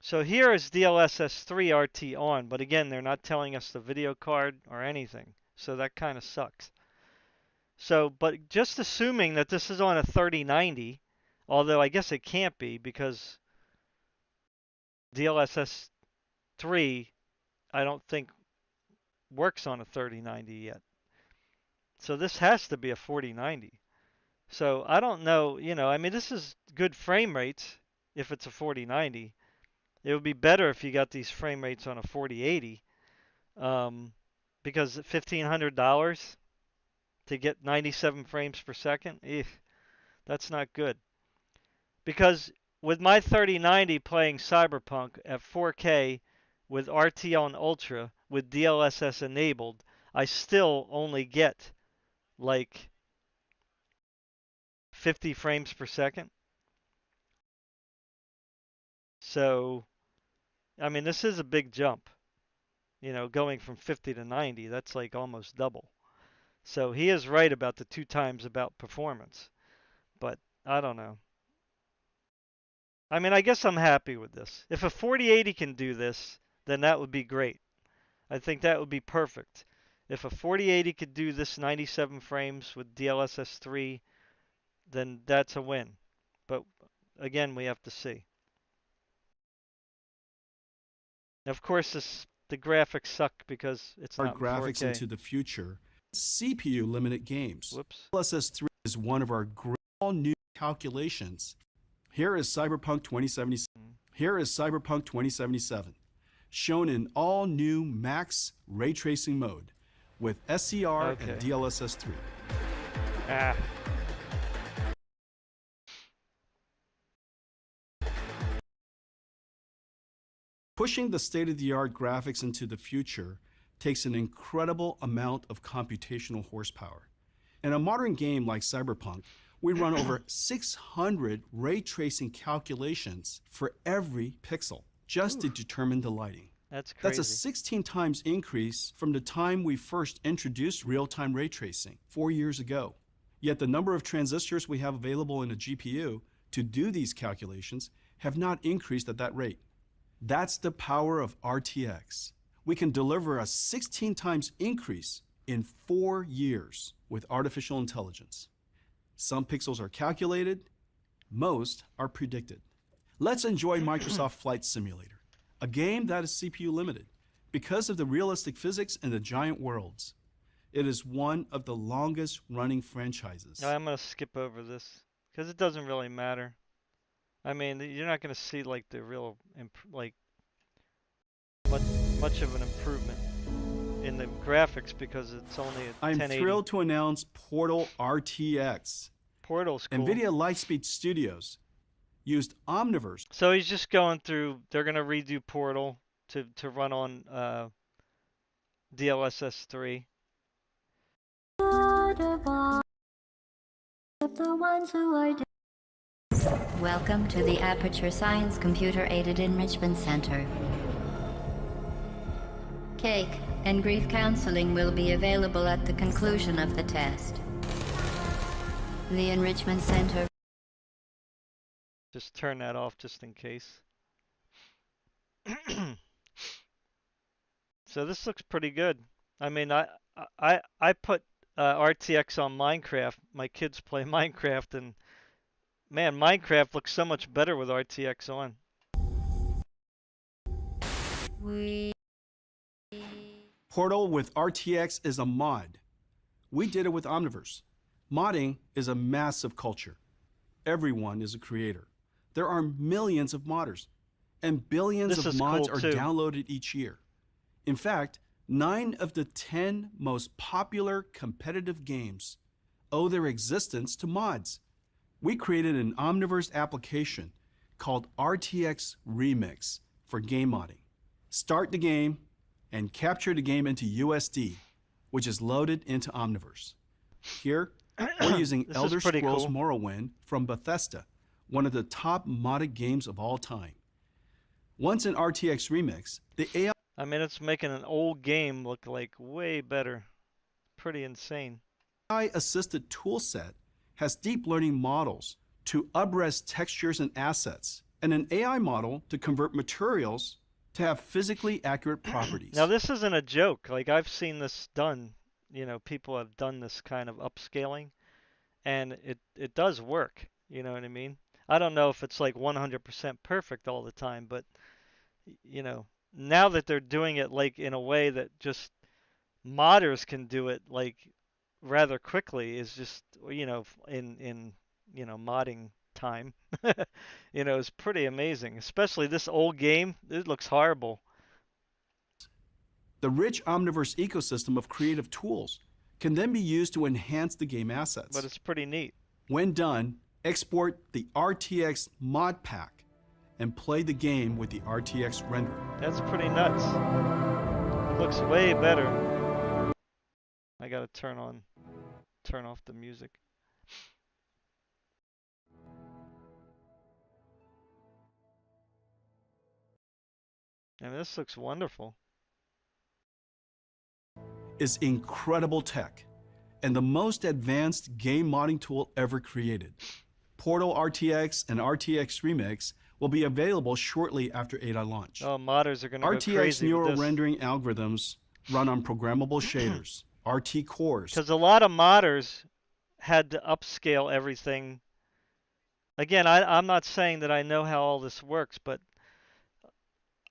So here is DLSS 3 RT on, but again, they're not telling us the video card or anything. So that kind of sucks. So, but just assuming that this is on a 3090, although I guess it can't be because DLSS 3 I don't think works on a 3090 yet. So this has to be a 4090. So I don't know, I mean, this is good frame rates if it's a 4090. It would be better if you got these frame rates on a 4080, because $1,500 to get 97 frames per second, that's not good. Because with my 3090 playing Cyberpunk at 4K with RT on Ultra with DLSS enabled, I still only get like 50 frames per second. So, I mean, this is a big jump. Going from 50 to 90, that's like almost double. So he is right about the 2 times about performance. But I don't know. I mean, I guess I'm happy with this. If a 4080 can do this, then that would be great. I think that would be perfect. If a 4080 could do this 97 frames with DLSS 3, then that's a win. But again, we have to see. Of course, the graphics suck because it's Our not in graphics 4K. into the future. CPU limited games. Whoops. DLSS 3 is one of our all new calculations. Here is Cyberpunk 2077. Here is Cyberpunk 2077, shown in all new max ray tracing mode with SCR and DLSS 3. Ah. Pushing the state-of-the-art graphics into the future takes an incredible amount of computational horsepower. In a modern game like Cyberpunk, we run over 600 ray tracing calculations for every pixel just to determine the lighting. That's crazy. That's a 16 times increase from the time we first introduced real-time ray tracing 4 years ago. Yet the number of transistors we have available in a GPU to do these calculations have not increased at that rate. That's the power of RTX. We can deliver a 16 times increase in 4 years with artificial intelligence. Some pixels are calculated, most are predicted. Let's enjoy Microsoft Flight Simulator, a game that is CPU limited because of the realistic physics and the giant worlds. It is one of the longest running franchises. I'm going to skip over this because it doesn't really matter. I mean, you're not going to see like the real, much of an improvement in the graphics because it's only at 1080. I'm thrilled to announce Portal RTX. Portal's cool. Nvidia Lightspeed Studios used Omniverse. So he's just going through, they're going to redo Portal to run on DLSS 3. Welcome to the Aperture Science Computer Aided Enrichment Center. Cake and grief counseling will be available at the conclusion of the test. The Enrichment Center. Just turn that off just in case. So this looks pretty good. I mean, I put RTX on Minecraft. My kids play Minecraft, and man, Minecraft looks so much better with RTX on. We Portal with RTX is a mod. We did it with Omniverse. Modding is a massive culture. Everyone is a creator. There are millions of modders, and billions This of is mods cool are too. downloaded each year. In fact, 9 of the 10 most popular competitive games owe their existence to mods. We created an Omniverse application called RTX Remix for game modding. Start the game and capture the game into USD, which is loaded into Omniverse. Here, we're using This is Elder pretty Scrolls cool. Morrowind from Bethesda, one of the top modded games of all time. Once in RTX Remix, the AI I mean, it's making an old game look like way better. Pretty insane. assisted toolset has deep learning models to upres textures and assets, and an AI model to convert materials to have physically accurate properties. Now, this isn't a joke. Like, I've seen this done. You know, people have done this kind of upscaling, and it does work. You know what I mean? I don't know if it's like 100% perfect all the time, but you know, now that they're doing it like in a way that just modders can do it like rather quickly is just in modding time. Is pretty amazing. Especially this old game, it looks horrible, The rich Omniverse ecosystem of creative tools can then be used to enhance the game but assets. it's pretty neat. When done, export the RTX mod pack and play the game with the RTX renderer. That's pretty nuts. It looks way better. I gotta turn off the music. And this looks wonderful. Is incredible tech and the most advanced game modding tool ever created. Portal RTX and RTX Remix will be available shortly after ADA launch. Oh, modders are gonna go RTX crazy with neural this. rendering algorithms run on programmable shaders, RT cores. Because a lot of modders had to upscale everything. Again, I'm not saying that I know how all this works, but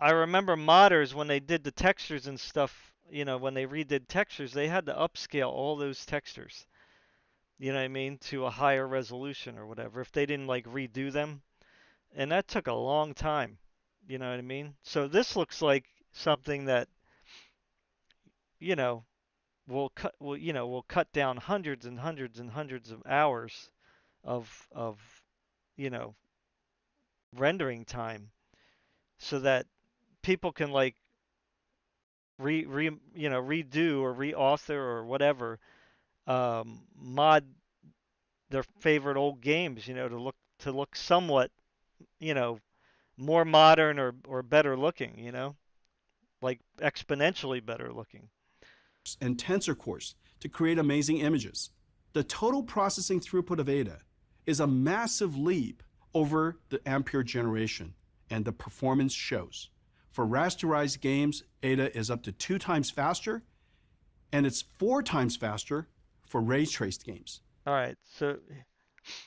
I remember modders when they did the textures and stuff, when they redid textures, they had to upscale all those textures, you know what I mean, to a higher resolution or whatever, if they didn't like redo them. And that took a long time, you know what I mean? So this looks like something that, you know, will cut down hundreds and hundreds and hundreds of hours of you know rendering time so that people can like redo or reauthor or whatever, mod their favorite old games, to look somewhat, you know more modern or better looking, like exponentially better looking. And tensor cores to create amazing images. The total processing throughput of ADA is a massive leap over the Ampere generation, and the performance shows. For rasterized games, ADA is up to 2 times faster, and it's 4 times faster for ray traced games. All right, so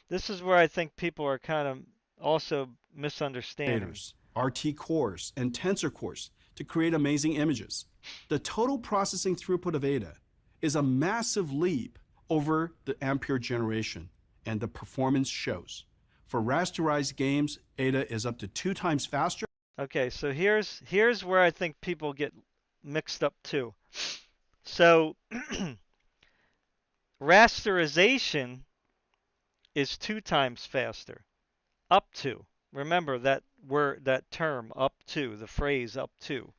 this is where I think people are kind of also misunderstanding. RT cores and tensor cores to create amazing images. The total processing throughput of ADA is a massive leap over the Ampere generation, and the performance shows. For rasterized games, ADA is up to 2 times faster. Okay, so here's where I think people get mixed up too. So rasterization is 2 times faster. Up to. Remember that term, up to, the phrase up to,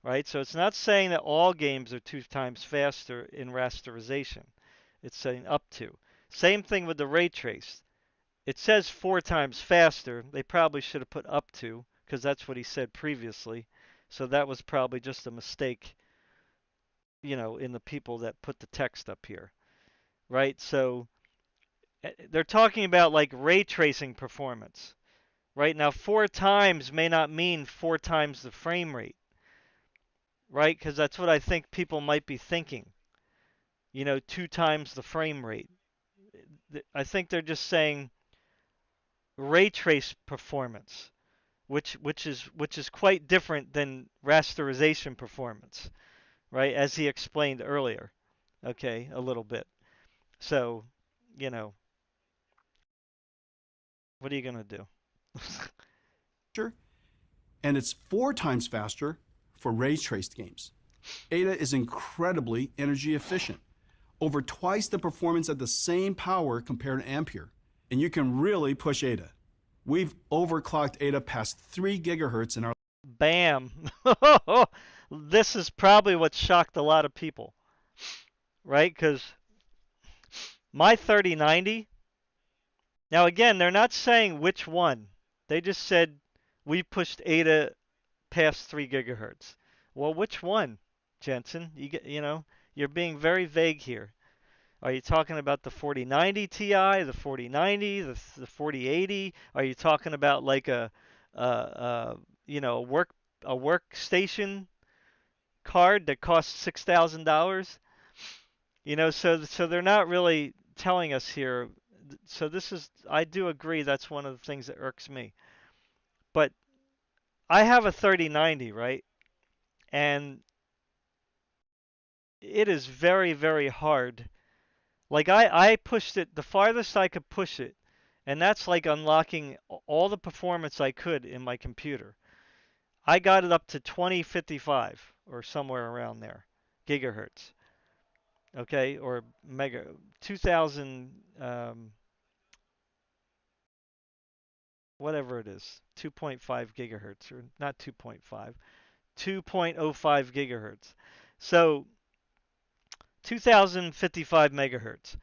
right? So it's not saying that all games are 2 times faster in rasterization. It's saying up to. Same thing with the ray trace. It says 4 times faster. They probably should have put up to, because that's what he said previously. So that was probably just a mistake, in the people that put the text up here, right? So they're talking about like ray tracing performance. right? Now, 4 times may not mean 4 times the frame rate, right? Because that's what I think people might be thinking. 2 times the frame rate. I think they're just saying ray trace performance, which is quite different than rasterization performance, right? As he explained earlier, okay, a little bit. So, you know, what are you gonna do? and it's 4 times faster for ray traced games. Ada is incredibly energy efficient, over twice the performance at the same power compared to Ampere, and you can really push Ada. We've overclocked Ada past 3 gigahertz in our Bam! This is probably what shocked a lot of people, right? Because my 3090, now again, they're not saying which one. They just said we pushed Ada past 3 gigahertz. Well, which one, Jensen? You're being very vague here. Are you talking about the 4090 Ti, the 4090, the 4080? Are you talking about like a workstation card that costs $6,000? So they're not really telling us here. So I do agree that's one of the things that irks me. But I have a 3090, right? And it is very, very hard. Like I pushed it the farthest I could push it, and that's like unlocking all the performance I could in my computer. I got it up to 2055 or somewhere around there, gigahertz. Okay, or mega 2000 whatever it is, 2.5 gigahertz or not 2.5, 2.05 gigahertz. So 2055 megahertz.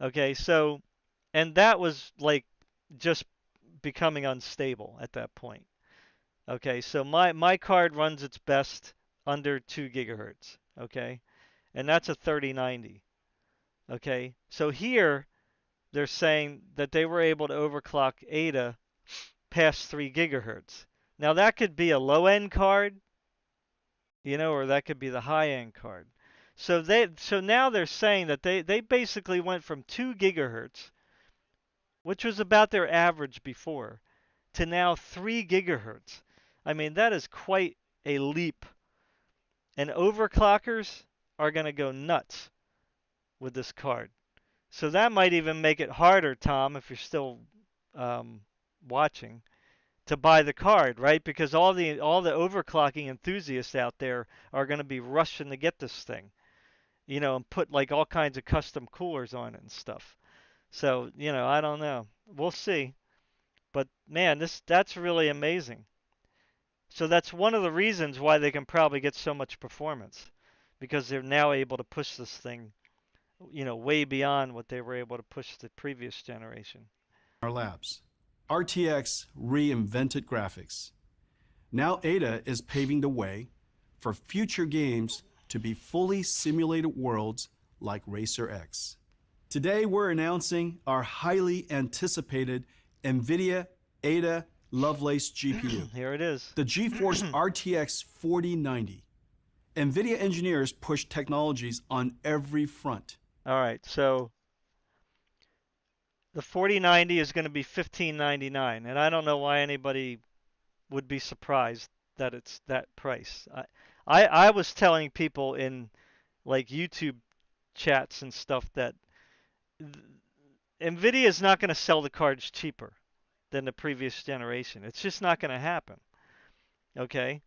Okay, so and that was like just becoming unstable at that point. Okay, so my card runs its best under 2 gigahertz. Okay, and that's a 3090. Okay, so here they're saying that they were able to overclock Ada past 3 gigahertz. Now that could be a low end card, or that could be the high end card. So now they're saying that they basically went from 2 gigahertz, which was about their average before, to now 3 gigahertz. I mean, that is quite a leap. And overclockers are going to go nuts with this card. So that might even make it harder, Tom, if you're still um, watching, to buy the card, right? Because all the overclocking enthusiasts out there are going to be rushing to get this thing, and put like all kinds of custom coolers on it and stuff. So, I don't know. We'll see. But man, that's really amazing. So that's one of the reasons why they can probably get so much performance, because they're now able to push this thing, way beyond what they were able to push the previous generation. labs. RTX reinvented graphics. Now Ada is paving the way for future games to be fully simulated worlds like Racer X. Today we're announcing our highly anticipated Nvidia Ada Lovelace GPU. Here it is. The GeForce RTX 4090. Nvidia engineers push technologies on every front. All right, so the 4090 is going to be $1599, and I don't know why anybody would be surprised that it's that price. I was telling people in like YouTube chats and stuff that Nvidia is not going to sell the cards cheaper than the previous generation. It's just not going to happen. Okay?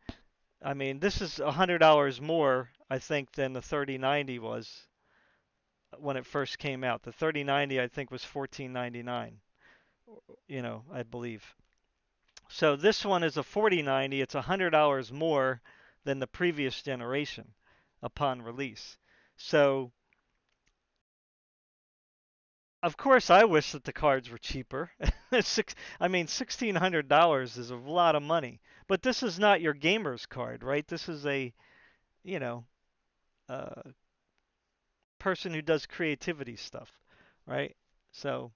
I mean, this is $100 more, I think, than the 3090 was when it first came out. The 3090, I think, was $1499, I believe. So this one is a 4090. It's $100 more than the previous generation upon release. So, of course, I wish that the cards were cheaper. I mean, $1,600 is a lot of money. But this is not your gamer's card, right? This is a, you know, uh, person who does creativity stuff, right? So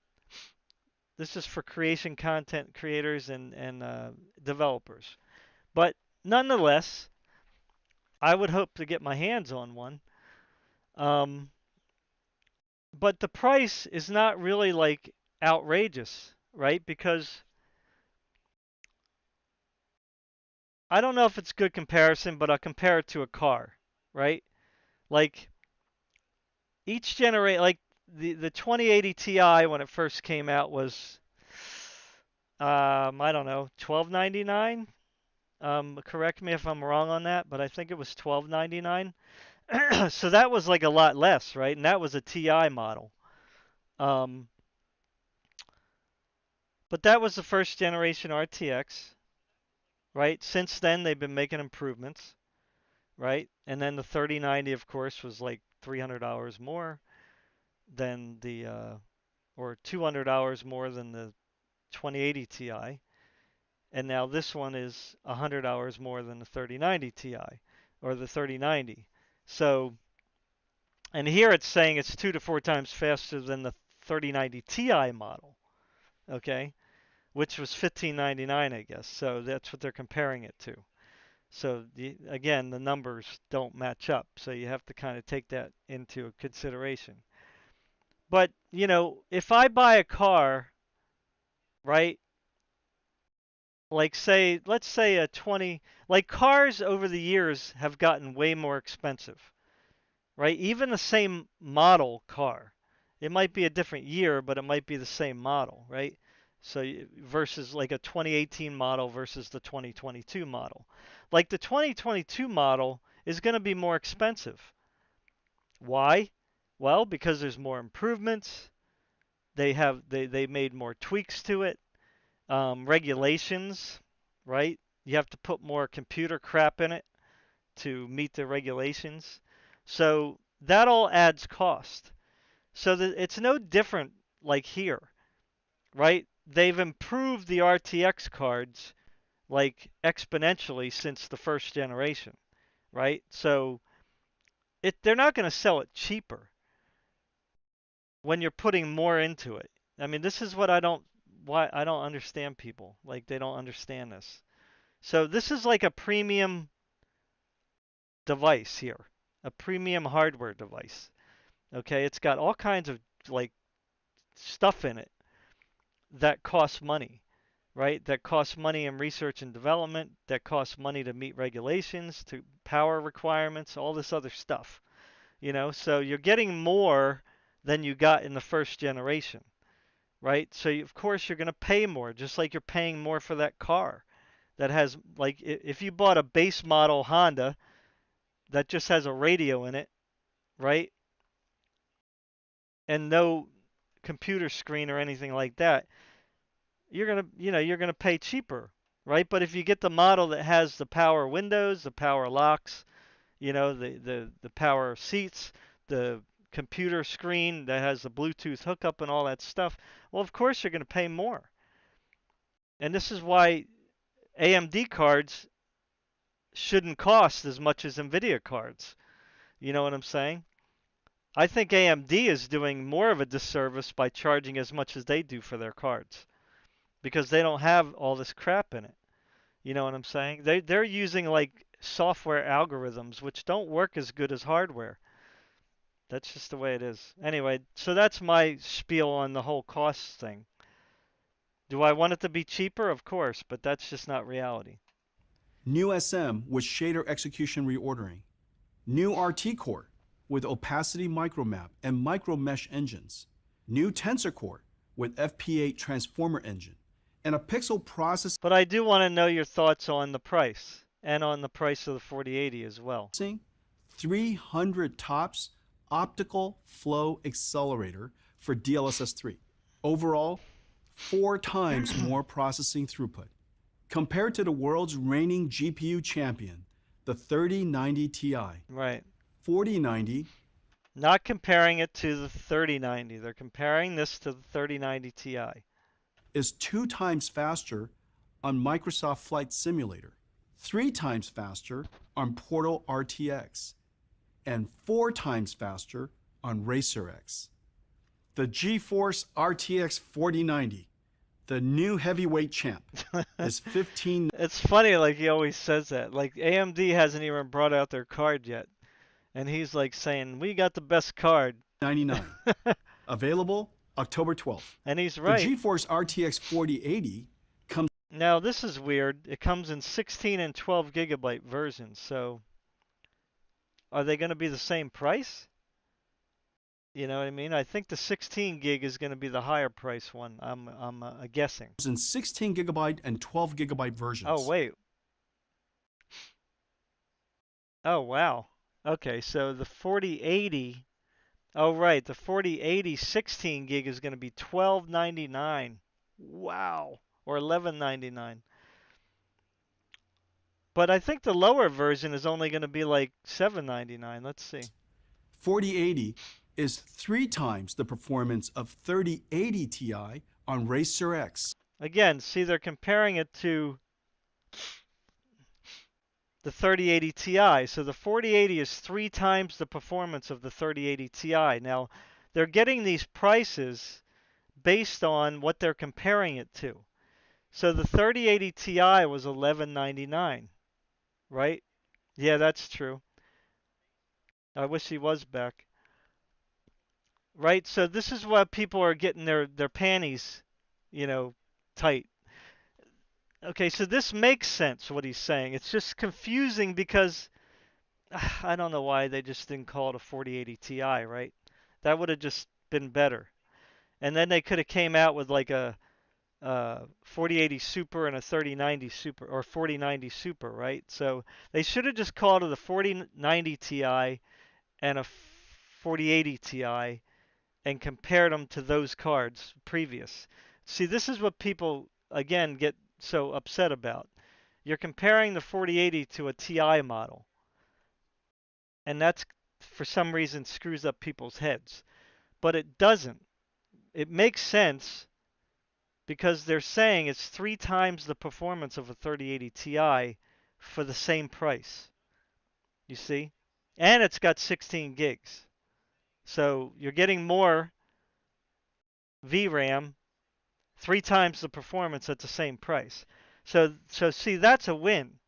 This is for creation content creators and developers. But nonetheless, I would hope to get my hands on one. Um, but the price is not really like outrageous, right? Because I don't know if it's good comparison, but I'll compare it to a car, right? Like each generate like the 2080 Ti when it first came out was I don't know, 1299. Correct me if I'm wrong on that, but I think it was 1299. So that was like a lot less, right? And that was a Ti model. Um, but that was the first generation RTX, right? Since then they've been making improvements, right? And then the 3090, of course, was like $300 more than the or $200 more than the 2080 Ti. And now this one is $100 more than the 3090 Ti or the 3090. So, and here it's saying it's 2 to 4 times faster than the 3090 Ti model, okay, which was 1599, I guess. So that's what they're comparing it to. So again, the numbers don't match up. So you have to kind of take that into consideration. But, you know, if I buy a car, right, like say, let's say a 20, like cars over the years have gotten way more expensive, right? Even the same model car. It might be a different year, but it might be the same model, right? So versus like a 2018 model versus the 2022 model. Like the 2022 model is going to be more expensive. Why? Well, because there's more improvements. They made more tweaks to it. Regulations, right? You have to put more computer crap in it to meet the regulations. So that all adds cost. So that it's no different like here, right? They've improved the RTX cards like exponentially since the first generation, right? So they're not going to sell it cheaper when you're putting more into it. I mean, this is what why I don't understand people. Like they don't understand this. So this is like a premium device here, a premium hardware device. Okay, it's got all kinds of like stuff in it that costs money, right? That costs money in research and development, that costs money to meet regulations, to power requirements, all this other stuff. You know, so you're getting more than you got in the first generation, right? So of course you're going to pay more, just like you're paying more for that car that has like if you bought a base model Honda that just has a radio in it, right? And no computer screen or anything like that, you're gonna pay cheaper, right? But if you get the model that has the power windows, the power locks, you know, the power seats, the computer screen that has the Bluetooth hookup and all that stuff, well, of course you're gonna pay more. And this is why AMD cards shouldn't cost as much as Nvidia cards. You know what I'm saying? I think AMD is doing more of a disservice by charging as much as they do for their cards because they don't have all this crap in it. You know what I'm saying? They're using like software algorithms which don't work as good as hardware. That's just the way it is. Anyway, so that's my spiel on the whole cost thing. Do I want it to be cheaper? Of course, but that's just not reality. New SM with shader execution reordering. New RT core with opacity micromap and micro mesh engines. New Tensor core with FP8 transformer engine. And a pixel processing But I do want to know your thoughts on the price and on the price of the 4080 as well. 300 TOPS optical flow accelerator for DLSS 3. Overall, 4 times more processing throughput. Compared to the world's reigning GPU champion, the 3090 Ti. Right. 4090. Not comparing it to the 3090. They're comparing this to the 3090 Ti. Is 2 times faster on Microsoft Flight Simulator, 3 times faster on Portal RTX, and 4 times faster on RacerX. The GeForce RTX 4090 The new heavyweight champ is 15. It's funny, like he always says that. Like AMD hasn't even brought out their card yet, and he's like saying, "We got the best card." 99. Available October 12th. And he's The right. GeForce RTX 4080 comes Now this is weird. It comes in 16 and 12 gigabyte versions. So are they going to be the same price? You know what I mean? I think the 16 gig is going to be the higher price one. I'm guessing. in 16 gigabyte and 12 gigabyte Oh versions. wait. Oh wow. Okay, so the 4080. Oh right, the 4080 16 gig is going to be $12.99. Wow. Or $11.99. But I think the lower version is only going to be like $7.99. Let's see. 4080 is 3 times the performance of 3080 Ti on Racer X. Again, see, they're comparing it to the 3080 Ti. So the 4080 is 3 times the performance of the 3080 Ti. Now, they're getting these prices based on what they're comparing it to. So the 3080 Ti was $11.99, right? Yeah, that's true. I wish he was back. Right? So this is what people are getting their panties, you know, tight. Okay, so this makes sense what he's saying. It's just confusing because I don't know why they just didn't call it a 4080 Ti, right? That would have just been better. And then they could have came out with like a 4080 Super and a 3090 Super or 4090 Super, right? So they should have just called it a 4090 Ti and a 4080 Ti and compared them to those cards previous. See, this is what people again get so upset about. You're comparing the 4080 to a Ti model, and that's for some reason screws up people's heads. But it doesn't. It makes sense because they're saying it's 3 times the performance of a 3080 Ti for the same price. You see? And it's got 16 gigs. So you're getting more VRAM, 3 times the performance at the same price. So see, that's a win.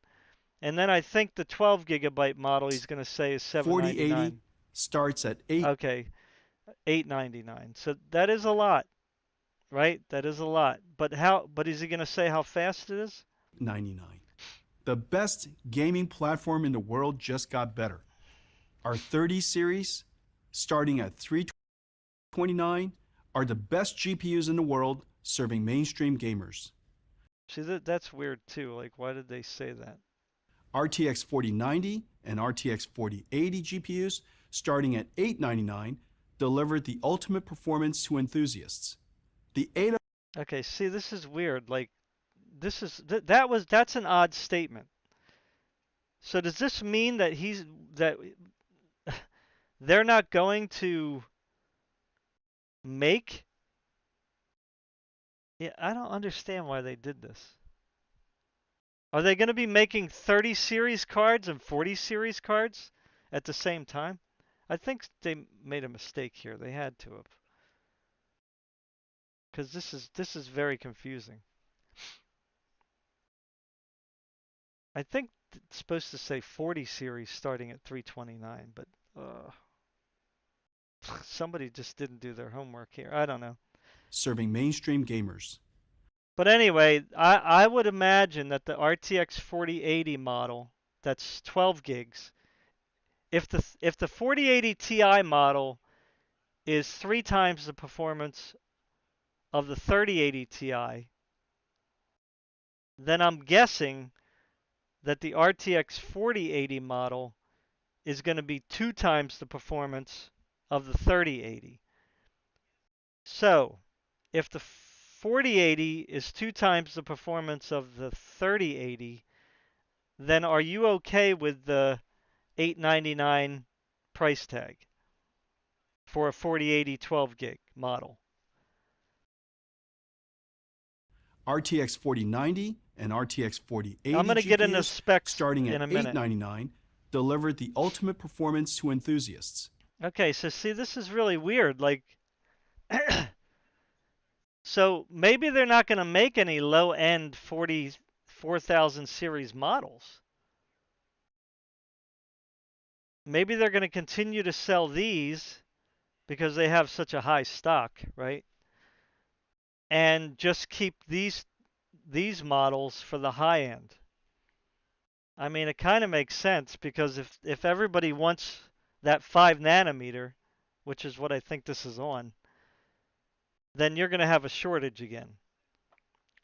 And then I think the 12 gigabyte model he's going to say is 4080 $7.99. starts at 8. Okay, $8.99. So that is a lot, right? That is a lot. But how? But is he going to say how fast it is? 99. The best gaming platform in the world just got better. Our 30 series, starting at 329, are the best GPUs in the world serving mainstream gamers. See, that's weird too. Like, why did they say that? RTX 4090 and RTX 4080 GPUs, starting at $899, deliver the ultimate performance to enthusiasts. The 8. Okay, see, this is weird. Like, this is that's an odd statement. So does this mean that they're not going to make? Yeah, I don't understand why they did this. Are they going to be making 30 series cards and 40 series cards at the same time? I think they made a mistake here. They had to have. Because this is very confusing. I think it's supposed to say 40 series starting at 329, but somebody just didn't do their homework here. I don't know. Serving mainstream gamers. But anyway, I would imagine that the RTX 4080 model, that's 12 gigs, if the 4080 Ti model is 3 times the performance of the 3080 Ti, then I'm guessing that the RTX 4080 model is going to be 2 times the performance of the 3080. So, if the 4080 is 2 times the performance of the 3080, then are you okay with the $899 price tag for a 4080 12 gig model? RTX 4090 and RTX 4080 I'm going to get into GPUs, specs starting in at a minute. $899, deliver the ultimate performance to enthusiasts. Okay, so see, this is really weird. Like, So maybe they're not going to make any low-end 44,000 series models. Maybe they're going to continue to sell these because they have such a high stock, right? And just keep these models for the high end. I mean, it kind of makes sense because if everybody wants that 5 nanometer, which is what I think this is on, then you're going to have a shortage again.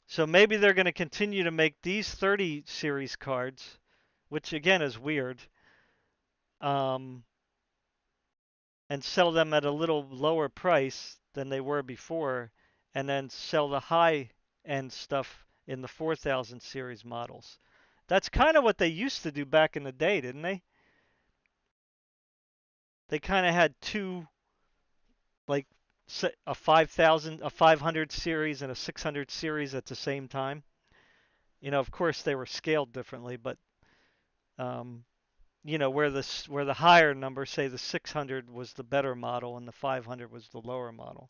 So maybe they're going to continue to make these 30 series cards, which again is weird, um, and sell them at a little lower price than they were before, and then sell the high end stuff in the 4000 series models. That's kind of what they used to do back in the day, didn't they? They kind of had two, like a 5000, a 500 series, and a 600 series at the same time. You know, of course they were scaled differently, but um, you know, where the higher number, say the 600 was the better model and the 500 was the lower model.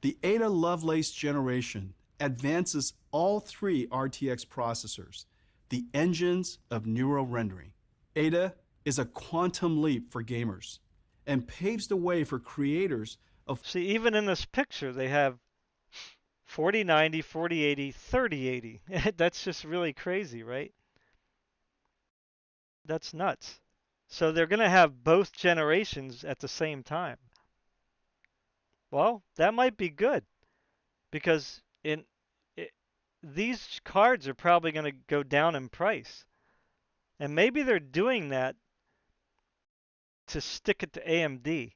The Ada Lovelace generation advances all three RTX processors, the engines of neural rendering. Ada is a quantum leap for gamers and paves the way for creators of. See, even in this picture, they have 4090, 4080, 3080. That's just really crazy, right? That's nuts. So they're going to have both generations at the same time. Well, that might be good because it, these cards are probably going to go down in price. And maybe they're doing that to stick it to AMD.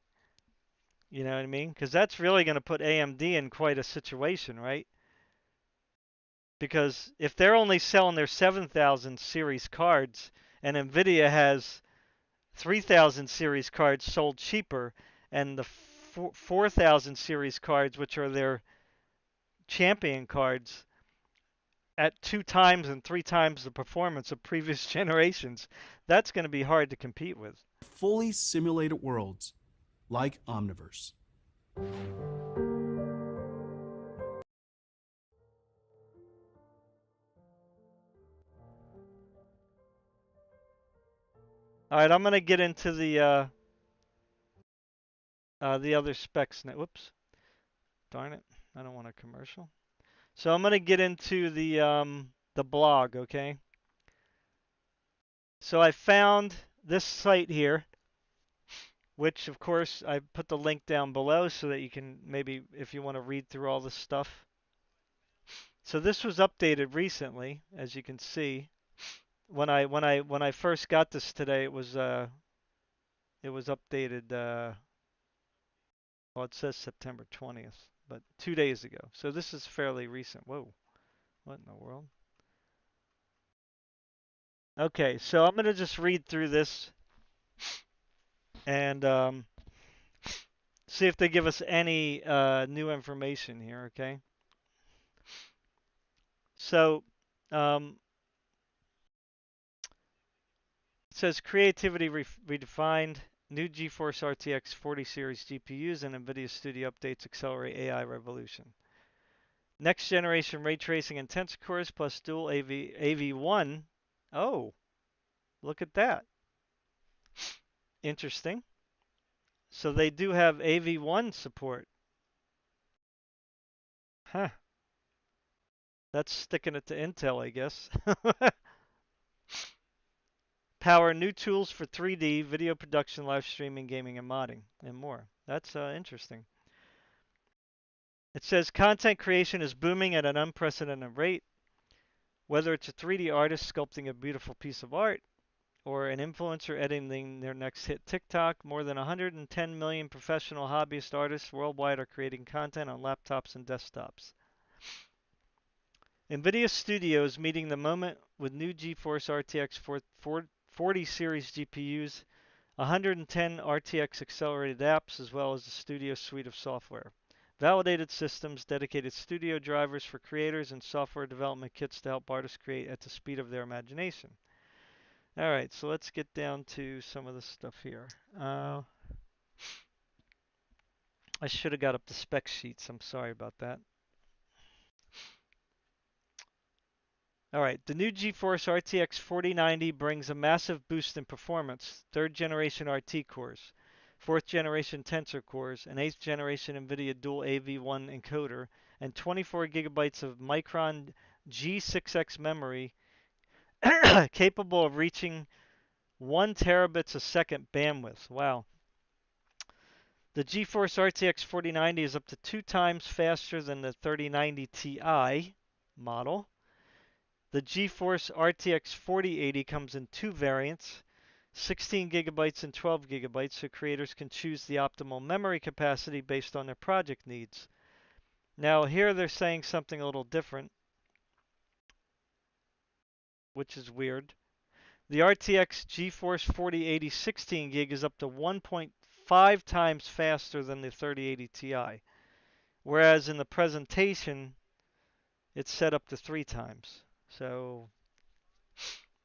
You know what I mean? Because that's really going to put AMD in quite a situation, right? Because if they're only selling their 7000 series cards and Nvidia has 3000 series cards sold cheaper and the 4000 series cards, which are their champion cards, at 2 times and 3 times the performance of previous generations, that's going to be hard to compete with. Fully simulated worlds like Omniverse. All right, I'm going to get into the other specs now. Whoops, darn it, I don't want a commercial. So I'm going to get into the blog, okay? So I found this site here, which of course I put the link down below so that you can maybe, if you want to read through all this stuff. So this was updated recently, as you can see. When I first got this today, it was updated. Well, it says September 20th, but 2 days ago. So this is fairly recent. Whoa, what in the world? Okay, so I'm gonna just read through this and see if they give us any new information here. Okay. So um, it says creativity redefined. New GeForce RTX 40 series GPUs and NVIDIA Studio updates accelerate AI revolution. Next generation ray tracing and tensor cores plus dual AV1. Oh, look at that. Interesting. So they do have AV1 support. Huh. That's sticking it to Intel, I guess. Power new tools for 3D, video production, live streaming, gaming, and modding, and more. That's interesting. It says content creation is booming at an unprecedented rate. Whether it's a 3D artist sculpting a beautiful piece of art or an influencer editing their next hit TikTok, more than 110 million professional hobbyist artists worldwide are creating content on laptops and desktops. NVIDIA Studio is meeting the moment with new GeForce RTX 40 series GPUs, 110 RTX accelerated apps, as well as a Studio suite of software. Validated systems, dedicated studio drivers for creators, and software development kits to help artists create at the speed of their imagination. All right, so let's get down to some of the stuff here. I should have got up the spec sheets. I'm sorry about that. All right, the new GeForce RTX 4090 brings a massive boost in performance. Third generation RT cores, fourth generation Tensor cores, an eighth generation Nvidia dual AV1 encoder, and 24 gigabytes of Micron G6X memory capable of reaching 1 terabits a second bandwidth. Wow. The GeForce RTX 4090 is up to 2 times faster than the 3090 Ti model. The GeForce RTX 4080 comes in two variants, 16 gigabytes and 12 gigabytes, so creators can choose the optimal memory capacity based on their project needs. Now here they're saying something a little different, which is weird. The RTX GeForce 4080 16 gig is up to 1.5 times faster than the 3080 Ti, whereas in the presentation it's set up to 3 times. So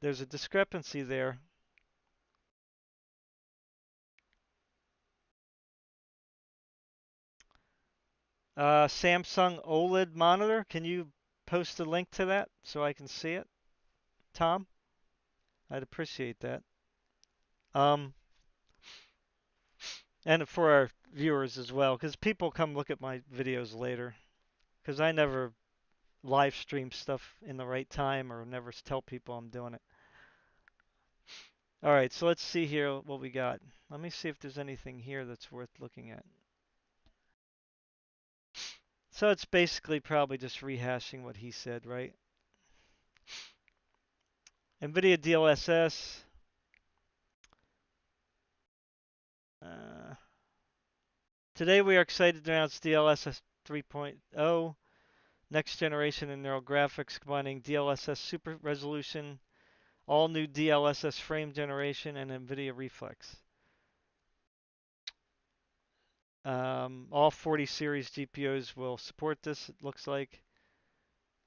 there's a discrepancy there. Samsung OLED monitor. Can you post a link to that so I can see it, Tom? I'd appreciate that. Um, and for our viewers as well, because people come look at my videos later, because I never live stream stuff in the right time or never tell people I'm doing it. All right, so let's see here what we got. Let me see if there's anything here that's worth looking at. So it's basically probably just rehashing what he said, right? Nvidia DLSS. Today we are excited to announce DLSS 3.0, next generation in neural graphics combining DLSS super resolution, all new DLSS frame generation, and NVIDIA Reflex. All 40 series GPUs will support this, it looks like.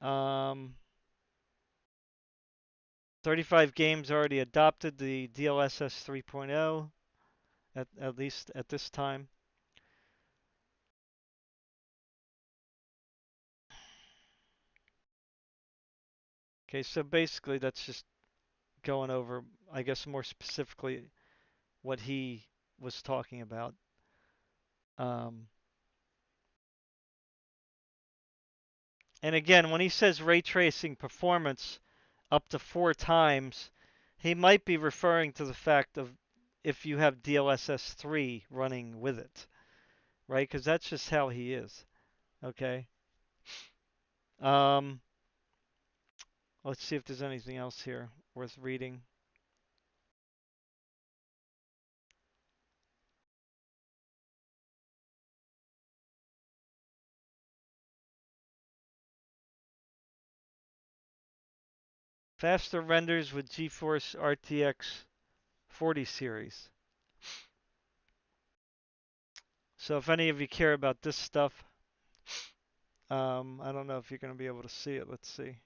35 games already adopted the DLSS 3.0, at least at this time. Okay, so basically that's just going over, I guess more specifically, what he was talking about. And again, when he says ray tracing performance up to 4 times, he might be referring to the fact of if you have DLSS 3 running with it, right? Because that's just how he is. Okay. Let's see if there's anything else here worth reading. Faster renders with GeForce RTX 40 series. So if any of you care about this stuff, I don't know if you're going to be able to see it. Let's see.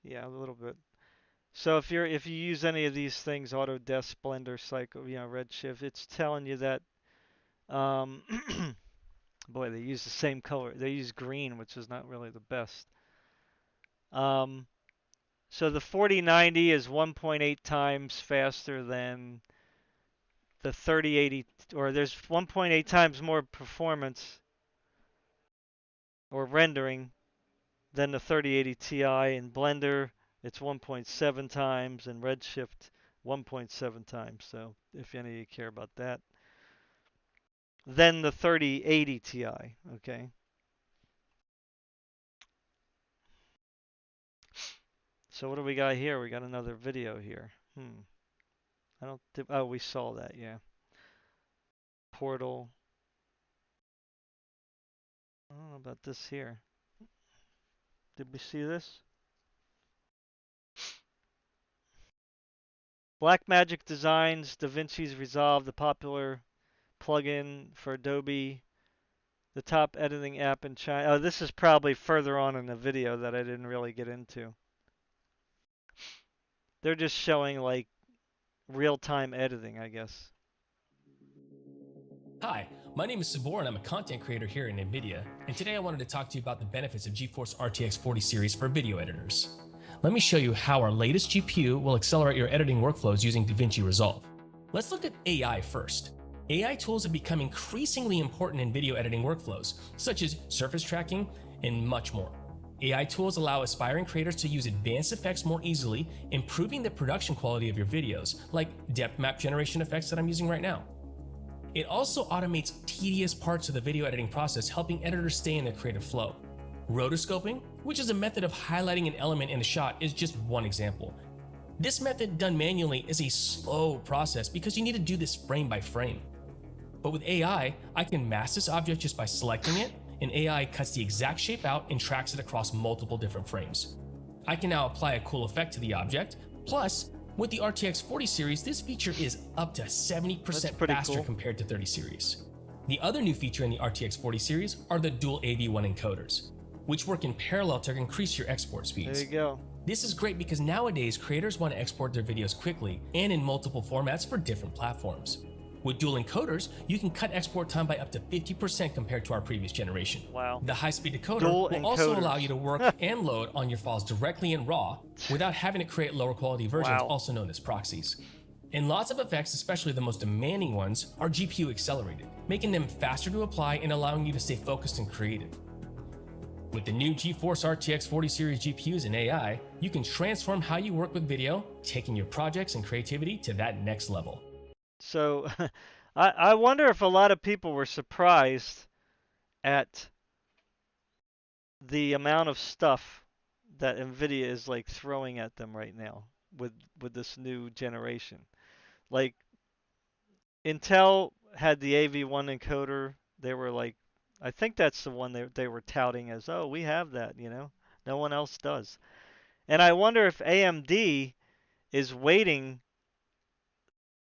Yeah, a little bit. So if you use any of these things, Autodesk, Blender, Cycle, Redshift, it's telling you that, boy, they use the same color. They use green, which is not really the best. So the 4090 is 1.8 times faster than the 3080, or there's 1.8 times more performance or rendering than the 3080 Ti. In Blender, it's 1.7 times, and Redshift 1.7 times. So if any of you care about that, then the 3080 Ti. Okay. So what do we got here? We got another video here. I don't think, oh, we saw that, yeah. Portal. I don't know about this here. Did we see this? Blackmagic Designs DaVinci's Resolve, the popular plugin for Adobe, the top editing app in China. Oh, this is probably further on in the video that I didn't really get into. They're just showing like real-time editing, I guess. Hi, my name is Sabor and I'm a content creator here in Nvidia, and today I wanted to talk to you about the benefits of GeForce RTX 40 series for video editors. let me show you how our latest GPU will accelerate your editing workflows using DaVinci Resolve. Let's look at AI first. AI tools have become increasingly important in video editing workflows, such as surface tracking and much more. AI tools allow aspiring creators to use advanced effects more easily, improving the production quality of your videos, like depth map generation effects that I'm using right now. It also automates tedious parts of the video editing process, helping editors stay in their creative flow. Rotoscoping, which is a method of highlighting an element in a shot, is just one example. This method done manually is a slow process because you need to do this frame by frame. But with AI, I can mask this object just by selecting it, and AI cuts the exact shape out and tracks it across multiple different frames. I can now apply a cool effect to the object. Plus, with the RTX 40 series, this feature is up to 70% faster cool compared to 30 series. The other new feature in the RTX 40 series are the dual AV1 encoders, which work in parallel to increase your export speeds. There you go. This is great because nowadays creators want to export their videos quickly and in multiple formats for different platforms. With dual encoders, you can cut export time by up to 50% compared to our previous generation. Wow. The high-speed decoder Dual will also encoders. allow you to work and load on your files directly in RAW without having to create lower quality versions, Wow. also known as proxies. And lots of effects, especially the most demanding ones, are GPU accelerated, making them faster to apply and allowing you to stay focused and creative. With the new GeForce RTX 40 series GPUs and AI, you can transform how you work with video, taking your projects and creativity to that next level. So I wonder if a lot of people were surprised at the amount of stuff that Nvidia is like throwing at them right now with this new generation. Like Intel had the AV1 encoder. They were like, I think that's the one they were touting as, oh, we have that, you know. No one else does. And I wonder if AMD is waiting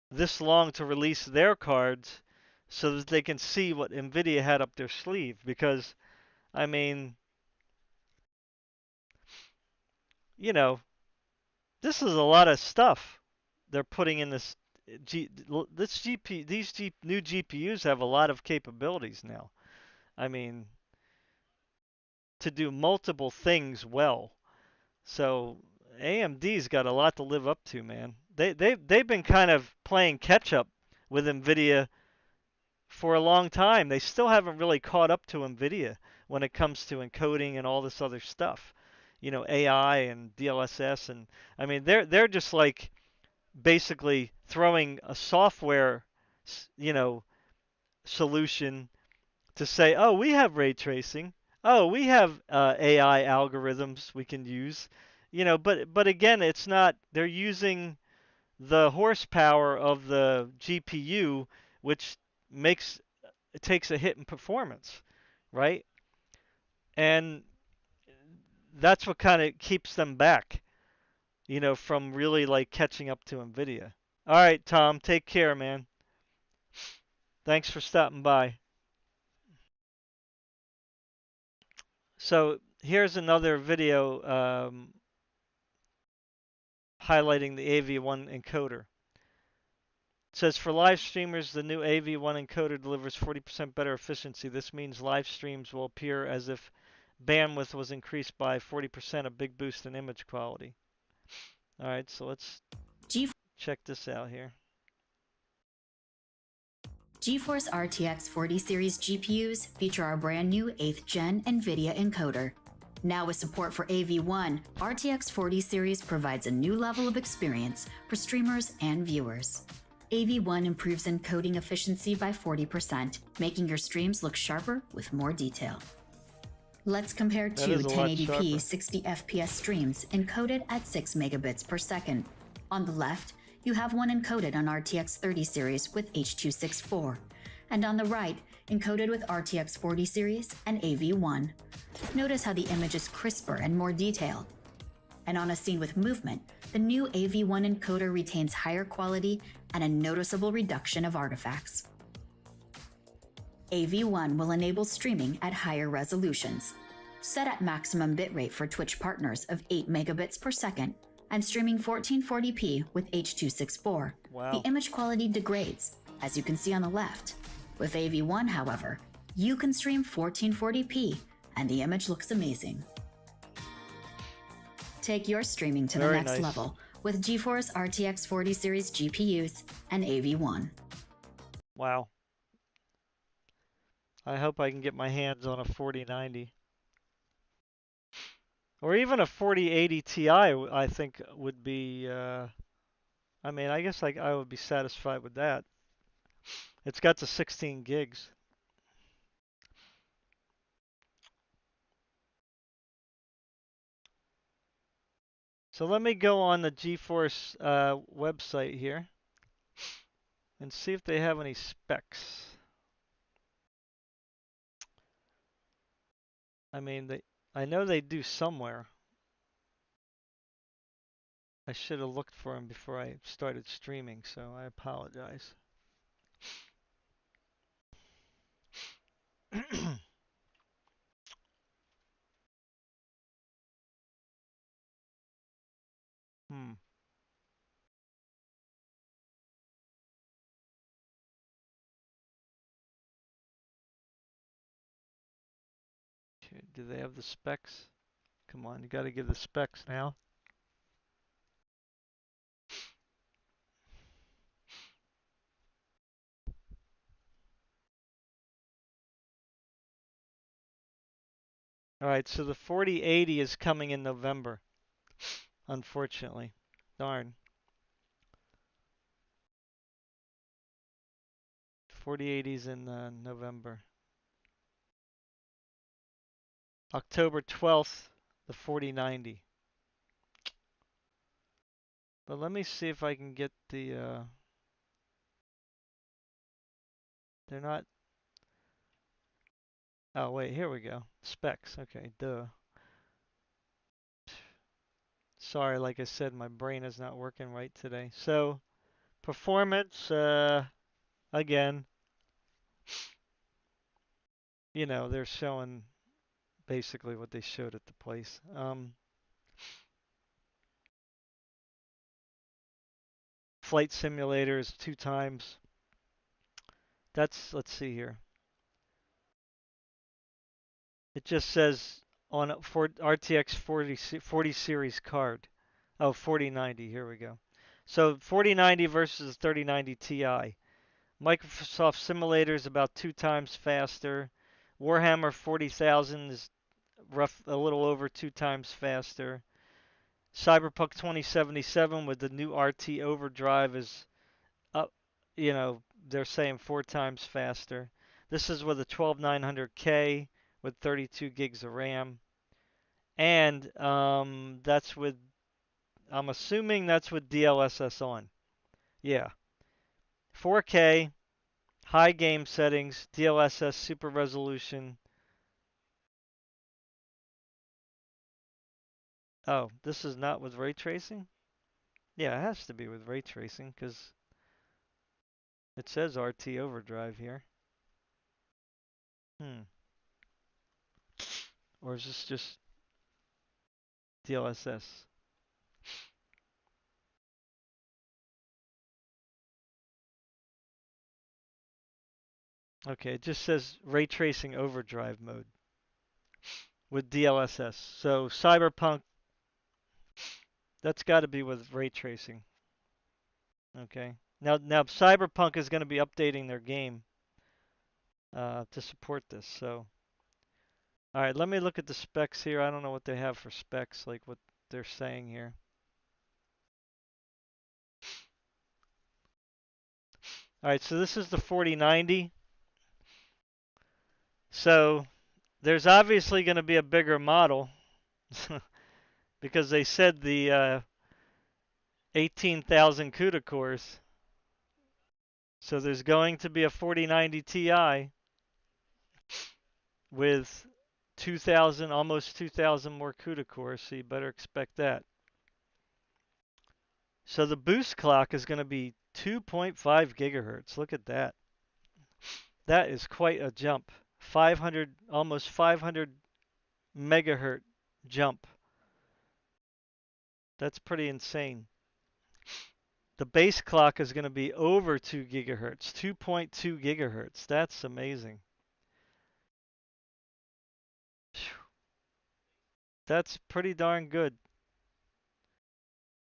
this long to release their cards so that they can see what Nvidia had up their sleeve. Because, I mean, you know, this is a lot of stuff they're putting in this new GPUs have a lot of capabilities now. I mean, to do multiple things well. So AMD's got a lot to live up to, man. They've been kind of playing catch up with Nvidia for a long time. They still haven't really caught up to Nvidia when it comes to encoding and all this other stuff. You know, AI and DLSS, and I mean they're just like basically throwing a software, you know, solution to say, oh, we have ray tracing. Oh, we have AI algorithms we can use. You know, but again, it's not. They're using the horsepower of the GPU, which it takes a hit in performance, right? And that's what kind of keeps them back, you know, from really like catching up to Nvidia. All right, Tom, take care, man. Thanks for stopping by. So here's another video highlighting the AV1 encoder. It says for live streamers, the new AV1 encoder delivers 40% better efficiency. This means live streams will appear as if bandwidth was increased by 40%, a big boost in image quality. All right, so let's check this out here. GeForce RTX 40 series GPUs feature our brand new 8th gen Nvidia encoder. Now with support for AV1, RTX 40 series provides a new level of experience for streamers and viewers. AV1 improves encoding efficiency by 40%, making your streams look sharper with more detail. Let's compare two 1080p 60 FPS streams encoded at 6 megabits per second. On the left, you have one encoded on RTX 30 series with H.264, and on the right, encoded with RTX 40 series and AV1. Notice how the image is crisper and more detailed. And on a scene with movement, the new AV1 encoder retains higher quality and a noticeable reduction of artifacts. AV1 will enable streaming at higher resolutions. Set at maximum bitrate for Twitch partners of 8 megabits per second and streaming 1440p with H.264. Wow. The image quality degrades, as you can see on the left. With AV1, however, you can stream 1440p and the image looks amazing. Take your streaming to the Very next nice. level with GeForce RTX 40 series GPUs and AV1. Wow. I hope I can get my hands on a 4090. Or even a 4080 Ti, I think would be, I mean, I guess I would be satisfied with that. It's got the 16 gigs. So let me go on the GeForce website here and see if they have any specs. I mean, I know they do somewhere. I should have looked for them before I started streaming, so I apologize. Hmm. Okay, do they have the specs? Come on, you got to give the specs now. All right, so the 4080 is coming in November, unfortunately. Darn. 4080's in November. October 12th, the 4090. But let me see if I can get the, they're not, oh wait, here we go. Specs, okay, duh. Sorry, like I said, my brain is not working right today. So, performance, again, you know, they're showing basically what they showed at the place. Flight simulator is 2 times. That's, let's see here. It just says on for RTX 40 series card. Oh, 4090, here we go. So 4090 versus 3090 Ti. Microsoft Simulator is about 2 times faster. Warhammer 40,000 is a little over 2 times faster. Cyberpunk 2077 with the new RT Overdrive is up, you know, they're saying 4 times faster. This is with a 12900K with 32 gigs of RAM. And that's with, I'm assuming that's with DLSS on. Yeah. 4K, high game settings, DLSS super resolution. Oh, this is not with ray tracing? Yeah, it has to be with ray tracing because it says RT Overdrive here. Or is this just DLSS? Okay, it just says ray tracing overdrive mode with DLSS. So Cyberpunk, that's got to be with ray tracing. Okay. Now Cyberpunk is going to be updating their game to support this. So, all right, let me look at the specs here. I don't know what they have for specs, like what they're saying here. All right, so this is the 4090. So there's obviously going to be a bigger model because they said the 18,000 CUDA cores. So there's going to be a 4090 Ti with 2,000, almost 2,000 more CUDA cores, so you better expect that. So the boost clock is going to be 2.5 gigahertz. Look at that. That is quite a jump. 500, almost 500 megahertz jump. That's pretty insane. The base clock is going to be over 2 gigahertz, 2.2 gigahertz. That's amazing. That's pretty darn good.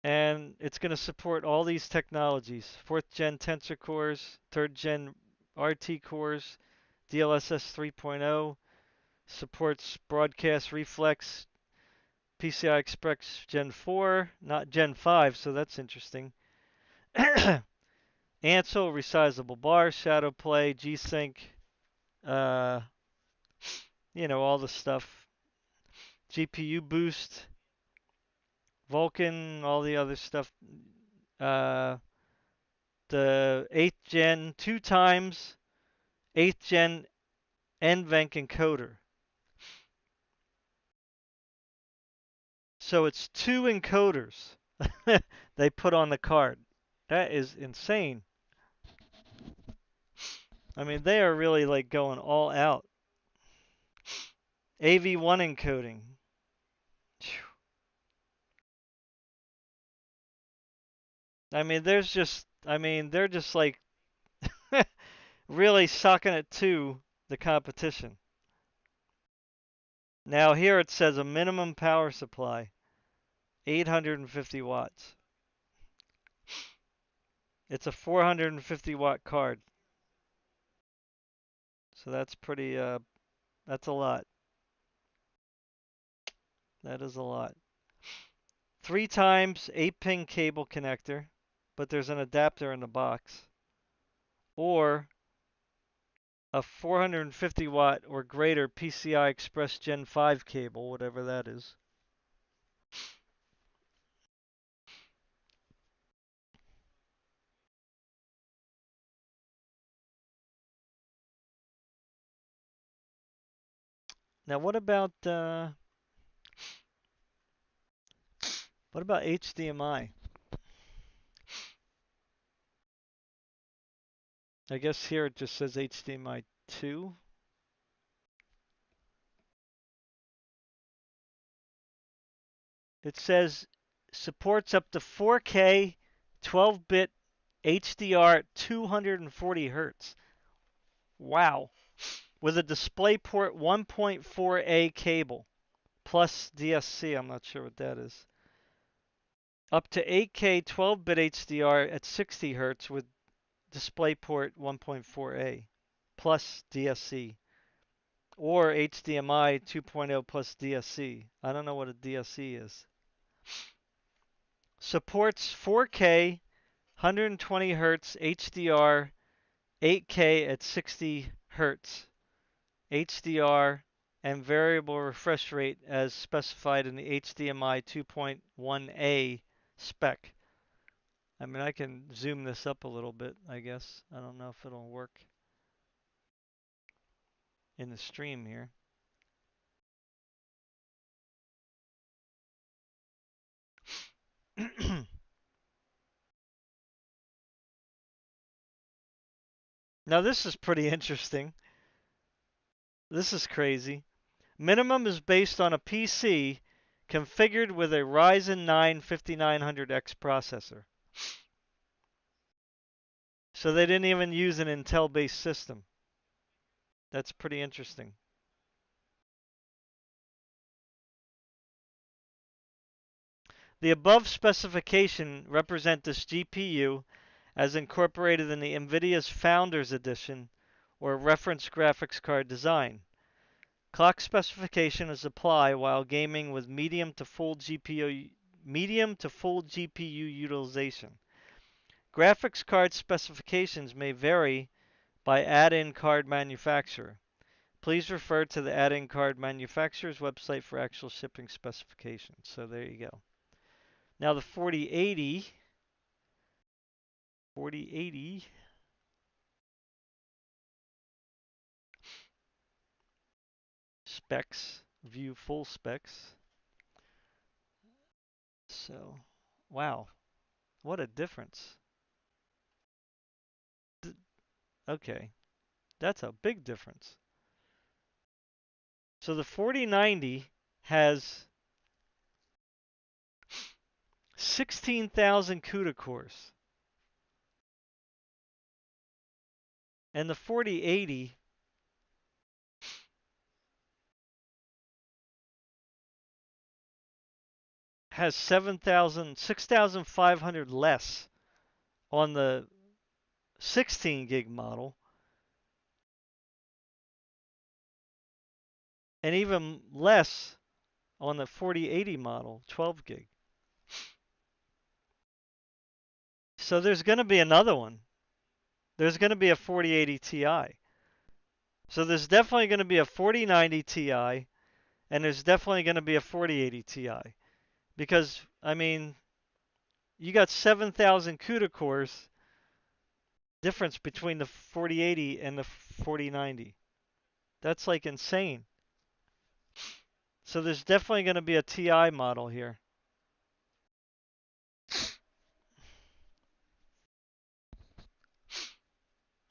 And it's going to support all these technologies: 4th gen tensor cores, 3rd gen RT cores, DLSS 3.0, supports broadcast reflex, PCI Express Gen 4, not Gen 5, so that's interesting. Ansel, resizable bar, shadow play, G-Sync, uh, all the stuff. GPU boost, Vulkan, all the other stuff. Uh, the 8th gen, 2 times 8th gen NVENC encoder. So it's 2 encoders they put on the card. That is insane. I mean, they are really like going all out. AV1 encoding. I mean, they're just like really sucking it to the competition. Now here it says a minimum power supply, 850 watts. It's a 450 watt card. So that's pretty, that's a lot. That is a lot. 3 times 8-pin cable connector, but there's an adapter in the box. Or a 450 watt or greater PCI Express Gen 5 cable, whatever that is. Now what about HDMI? I guess here it just says HDMI 2. It says supports up to 4K 12-bit HDR 240 hertz. Wow. With a DisplayPort 1.4a cable plus DSC. I'm not sure what that is. Up to 8K 12-bit HDR at 60 hertz with DisplayPort 1.4a plus DSC. Or HDMI 2.0 plus DSC. I don't know what a DSC is. Supports 4K 120 hertz HDR 8K at 60 hertz HDR and variable refresh rate as specified in the HDMI 2.1a spec. I mean, I can zoom this up a little bit, I guess. I don't know if it'll work in the stream here. Now this is pretty interesting. This is crazy. Minimum is based on a PC configured with a Ryzen 9 5900X processor. So they didn't even use an Intel-based system. That's pretty interesting. The above specification represent this GPU as incorporated in the NVIDIA's Founders Edition or reference graphics card design. Clock specification is applied while gaming with medium to full GPU utilization. Graphics card specifications may vary by add-in card manufacturer. Please refer to the add-in card manufacturer's website for actual shipping specifications. So there you go. Now the 4080 specs, view full specs. So, wow, what a difference. Okay, that's a big difference. So the 4090 has 16,000 CUDA cores. And the 4080 has 6,500 less on the 16 gig model, and even less on the 4080 model, 12 gig. So there's going to be another one. There's going to be a 4080 Ti. So there's definitely going to be a 4090 Ti, and there's definitely going to be a 4080 Ti. Because, I mean, you got 7,000 CUDA cores difference between the 4080 and the 4090. That's like insane. So there's definitely going to be a Ti model here.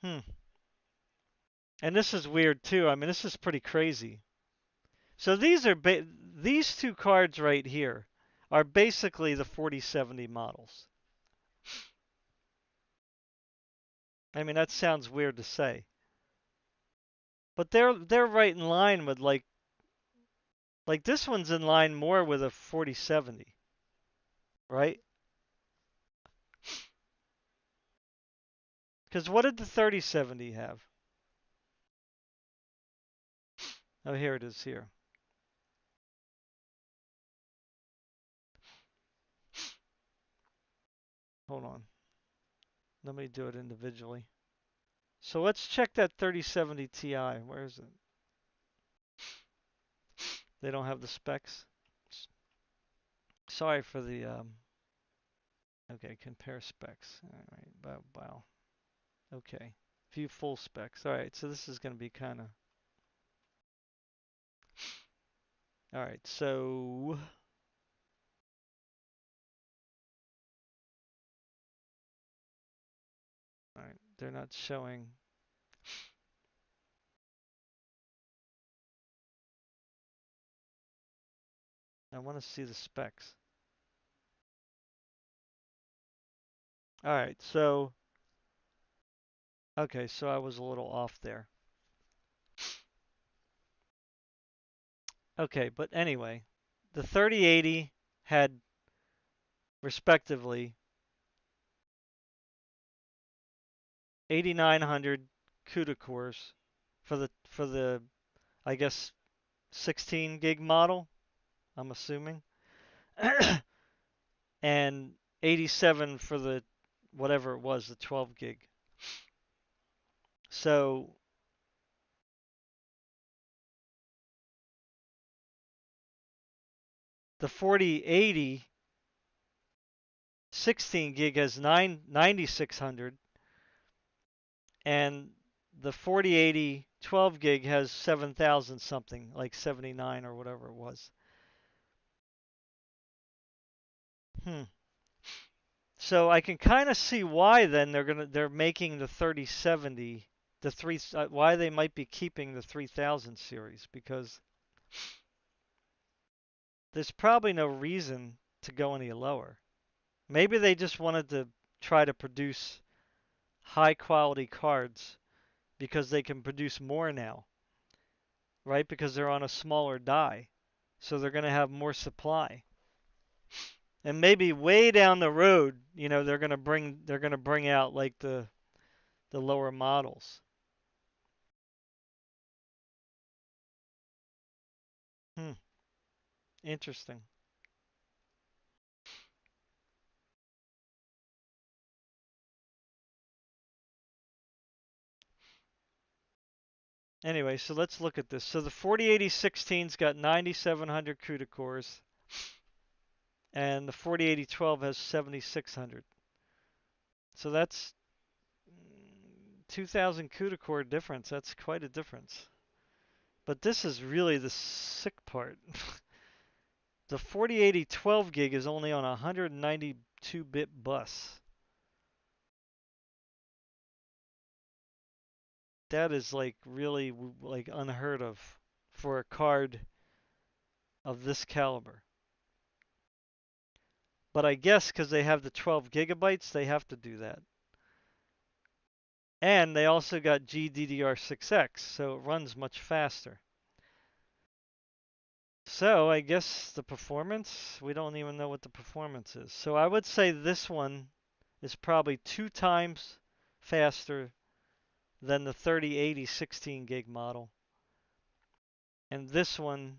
Hmm. And this is weird too. I mean, this is pretty crazy. So these two cards right here are basically the 4070 models. I mean, that sounds weird to say, but they're right in line with like this one's in line more with a 4070, right? Because what did the 3070 have? Oh, here it is here. Hold on. Let me do it individually. So let's check that 3070 Ti. Where is it? They don't have the specs. Sorry for the okay, compare specs. All right, wow. Okay, view full specs. All right, so this is going to be kind of. All right, so all right, they're not showing. I want to see the specs. All right, so okay, so I was a little off there. Okay, but anyway, the 3080 had respectively 8,900 CUDA cores for the I guess 16 gig model, I'm assuming, and 87 for the whatever it was, the 12 gig. So the 4080 16 gig has 9,600, and the 4080 12 gig has 7,000 something, like 79 or whatever it was. Hmm. So I can kind of see why then they're making the 3070 why they might be keeping the 3000 series, because there's probably no reason to go any lower. Maybe they just wanted to try to produce high quality cards because they can produce more now, right? Because they're on a smaller die. So they're going to have more supply. And maybe way down the road, they're going to bring out like the lower models. Hmm, interesting. Anyway, so let's look at this. So the 4080 16's got 9700 CUDA cores, and the 4080 12 has 7600. So that's 2000 CUDA core difference. That's quite a difference. But this is really the sick part. The 4080 12 gig is only on a 192-bit bus. That is like really like unheard of for a card of this caliber. But I guess because they have the 12 gigabytes, they have to do that. And they also got GDDR6X, so it runs much faster. So I guess the performance, we don't even know what the performance is. So I would say this one is probably 2 times faster than the 3080 16 gig model. And this one,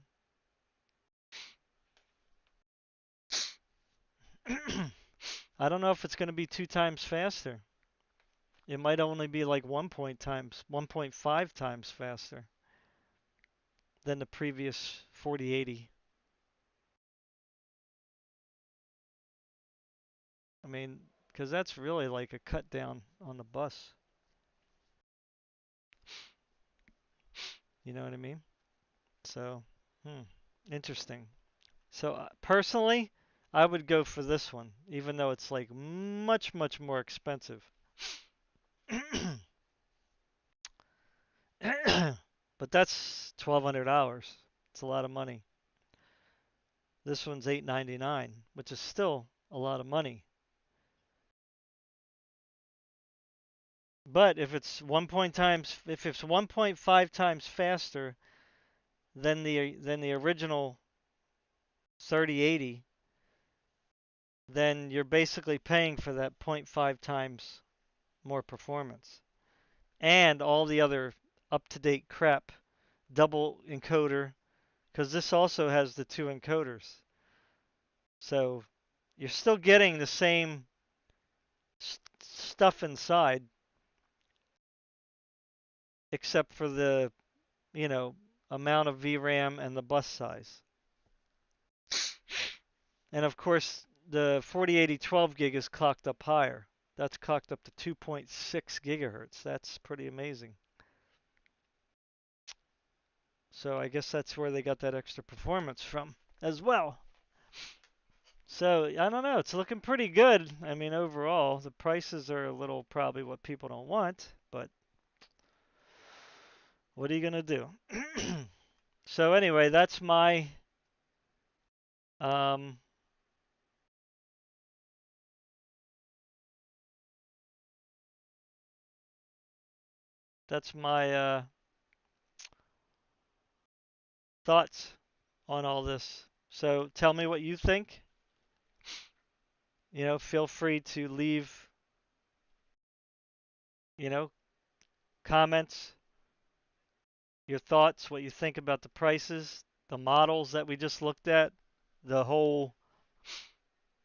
I don't know if it's going to be 2 times faster. It might only be like 1.5 times faster than the previous 4080. I mean, because that's really like a cut down on the bus. You know what I mean? So, interesting. So personally, I would go for this one, even though it's like much, much more expensive. But that's $1,200. It's a lot of money. This one's $899, which is still a lot of money. But if it's 1.5 times faster than the original 3080, then you're basically paying for that 0.5 times more performance and all the other up-to-date crap, double encoder, because this also has the 2 encoders. So you're still getting the same stuff inside, except for the, you know, amount of VRAM and the bus size. And of course, the 4080 12 gig is clocked up higher. That's clocked up to 2.6 gigahertz. That's pretty amazing. So I guess that's where they got that extra performance from as well. So I don't know. It's looking pretty good. I mean, overall, the prices are a little probably what people don't want, but what are you gonna do? So anyway, um, that's my thoughts on all this. So tell me what you think. You know, feel free to leave, you know, comments, your thoughts, what you think about the prices, the models that we just looked at, the whole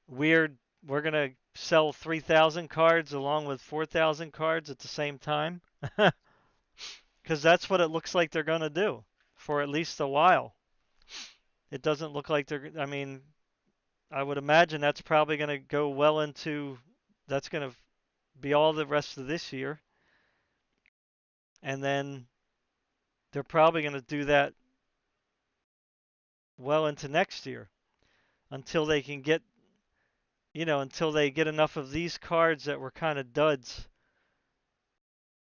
weird, we're going to sell 3,000 cards along with 4,000 cards at the same time. Because that's what it looks like they're going to do for at least a while. It doesn't look like I mean, I would imagine that's probably going to go well into, that's going to be all the rest of this year. And then they're probably going to do that well into next year until they can get, until they get enough of these cards that were kind of duds,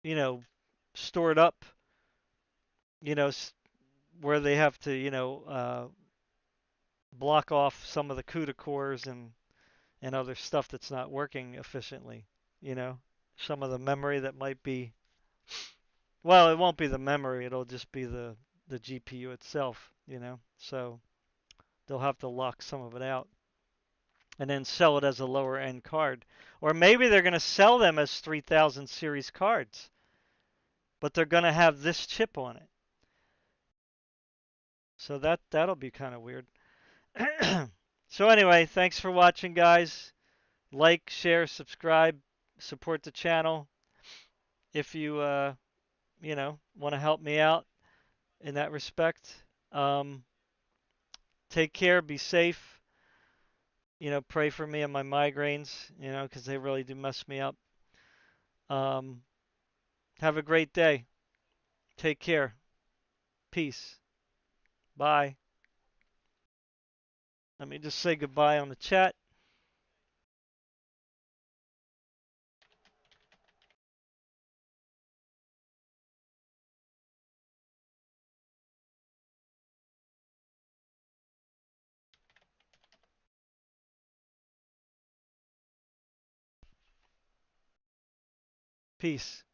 you know, stored up, you know, where they have to, block off some of the CUDA cores and other stuff that's not working efficiently, you know, some of the memory that might be, well, it won't be the memory, it'll just be the GPU itself, so they'll have to lock some of it out and then sell it as a lower end card. Or maybe they're going to sell them as 3000 series cards, but they're going to have this chip on it. So that'll be kind of weird. So anyway, thanks for watching, guys. Like, share, subscribe, support the channel. If you want to help me out in that respect. Take care, be safe. Pray for me and my migraines, because they really do mess me up. Um, have a great day. Take care. Peace. Bye. Let me just say goodbye on the chat. Peace.